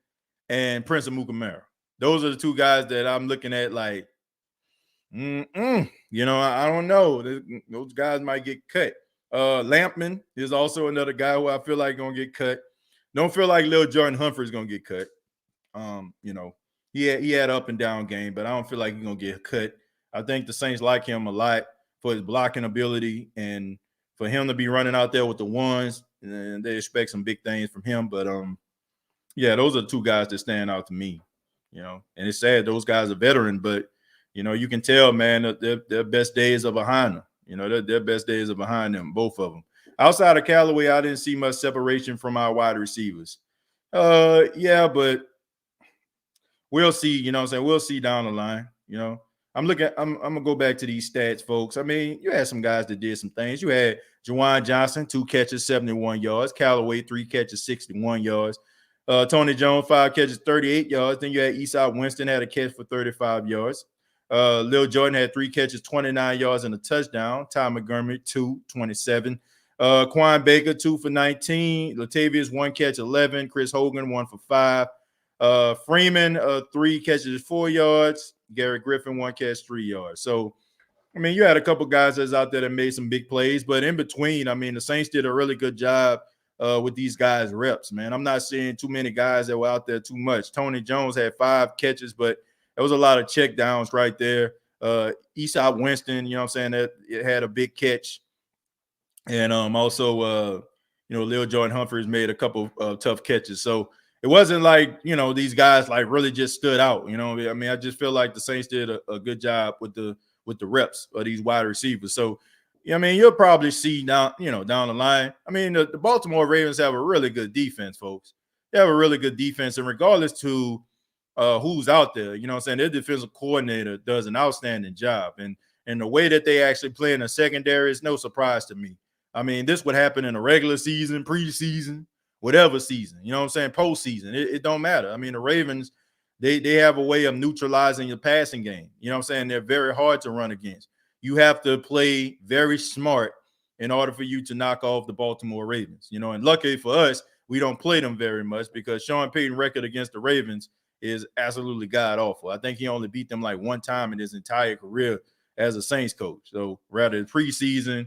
and Prince Amukamara. Those are the two guys that I'm looking at like, I don't know. Those guys might get cut. Lampman is also another guy who I feel like going to get cut. Don't feel like Lil Jordan Humphrey is going to get cut. He had up and down game, but I don't feel like he's going to get cut. I think the Saints like him a lot for his blocking ability and for him to be running out there with the ones, and they expect some big things from him. But those are the two guys that stand out to me. And it's sad those guys are veteran, but you can tell, man, that their best days are behind them. Their best days are behind them, both of them. Outside of Callaway, I didn't see much separation from our wide receivers. But we'll see. We'll see down the line. I'm gonna go back to these stats, folks. I mean, you had some guys that did some things. You had Juwan Johnson, 2 catches, 71 yards. Callaway, 3 catches, 61 yards. Tony Jones, 5 catches, 38 yards. Then you had Eastside Winston had a catch for 35 yards. Lil Jordan had 3 catches, 29 yards and a touchdown. Ty McDermott, 2, 27. Quan Baker, 2 for 19. Latavius, 1 catch, 11. Chris Hogan, 1 for 5. Freeman, 3 catches, 4 yards. Garrett Griffin, 1 catch, 3 yards. So, I mean, you had a couple guys that's out there that made some big plays, but in between, I mean, the Saints did a really good job with these guys' reps, man. I'm not seeing too many guys that were out there too much. Tony Jones had 5 catches, but there was a lot of check downs right there. Eastside Winston, you know what I'm saying, that it had a big catch. And also, Lil Jordan Humphreys made a couple of tough catches. So it wasn't like, these guys like really just stood out. I mean, I just feel like the Saints did a good job with the reps of these wide receivers. So, I mean, you'll probably see down the line. I mean, the Baltimore Ravens have a really good defense, folks. They have a really good defense, and regardless to who's out there, you know what I'm saying, their defensive coordinator does an outstanding job. And the way that they actually play in the secondary is no surprise to me. I mean, this would happen in a regular season, preseason, whatever season, you know what I'm saying, postseason. It don't matter. I mean, the Ravens, they have a way of neutralizing your passing game. You know what I'm saying? They're very hard to run against. You have to play very smart in order for you to knock off the Baltimore Ravens. And luckily for us, we don't play them very much because Sean Payton's record against the Ravens is absolutely god-awful. I think he only beat them like one time in his entire career as a Saints coach. So rather preseason,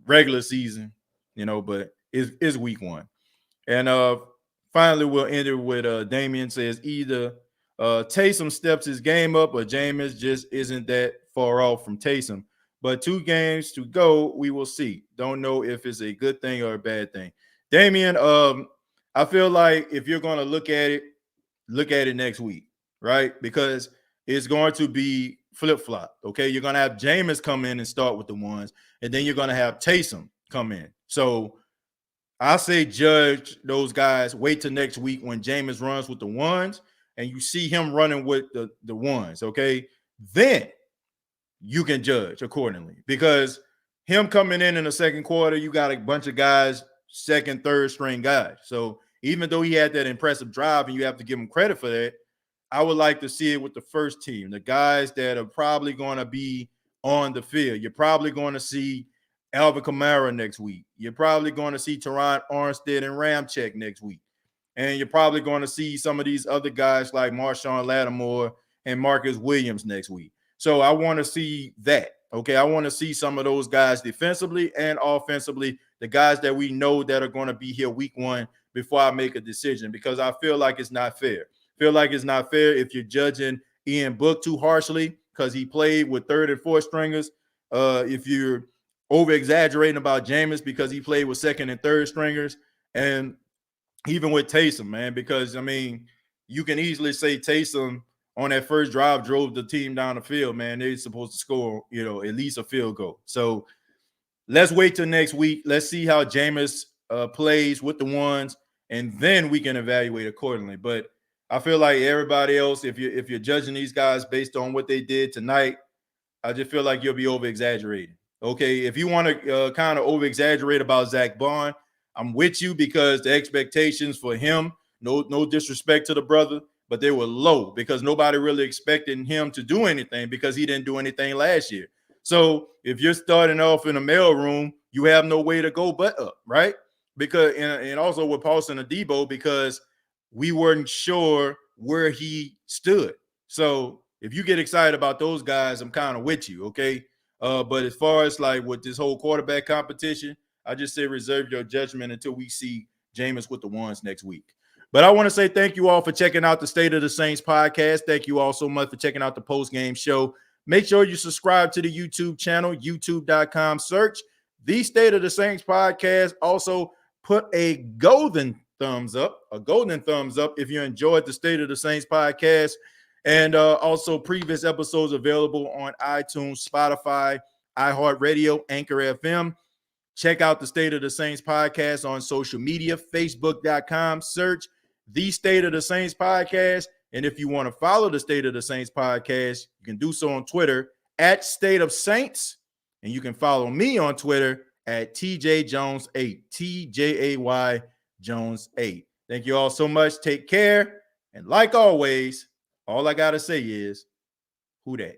regular season, but it's week 1. And finally, we'll end it with Damian says either Taysom steps his game up or Jameis just isn't that far off from Taysom. But 2 games to go, we will see. Don't know if it's a good thing or a bad thing. Damian, I feel like if you're going to look at it next week, right? Because it's going to be flip-flop, okay? You're going to have Jameis come in and start with the ones, and then you're going to have Taysom come in. So I say judge those guys. Wait till next week when Jameis runs with the ones and you see him running with the ones, okay? Then you can judge accordingly because him coming in the second quarter, you got a bunch of guys, second, third string guys. So even though he had that impressive drive and you have to give him credit for that, I would like to see it with the first team, the guys that are probably going to be on the field. You're probably going to see Alvin Kamara next week. You're probably going to see Teron Armstead and Ramczyk next week. And you're probably going to see some of these other guys like Marshawn Lattimore and Marcus Williams next week. So I want to see that, okay? I want to see some of those guys defensively and offensively, the guys that we know that are going to be here week 1 before I make a decision because I feel like it's not fair. Feel like it's not fair if you're judging Ian Book too harshly because he played with third and fourth stringers. If you're over-exaggerating about Jameis because he played with second and third stringers, and even with Taysom, man, because, I mean, you can easily say Taysom on that first drive drove the team down the field, man. They're supposed to score, at least a field goal. So let's wait till next week. Let's see how Jameis plays with the ones, and then we can evaluate accordingly. But I feel like everybody else, if you're judging these guys based on what they did tonight, I just feel like you'll be over-exaggerating. Okay, if you want to kind of over-exaggerate about Zach Bond, I'm with you because the expectations for him, no disrespect to the brother, but they were low because nobody really expected him to do anything because he didn't do anything last year. So if you're starting off in a mailroom, you have no way to go but up, right? Because and also with Paulson and Debo because we weren't sure where he stood. So if you get excited about those guys, I'm kind of with you, okay? But as far as like with this whole quarterback competition, I just say reserve your judgment until we see Jameis with the ones next week. But I want to say thank you all for checking out the State of the Saints podcast. Thank you all so much for checking out the post-game show. Make sure you subscribe to the YouTube channel, youtube.com. Search the State of the Saints podcast. Also, put a golden thumbs up if you enjoyed the State of the Saints podcast. And also previous episodes available on iTunes, Spotify, iHeartRadio, Anchor FM. Check out the State of the Saints podcast on social media, facebook.com. Search the State of the Saints podcast. And if you want to follow the State of the Saints podcast, you can do so on Twitter at State of Saints. And you can follow me on Twitter at TJJones8, TJAY Jones 8. Thank you all so much. Take care. And like always, all I got to say is, who dat?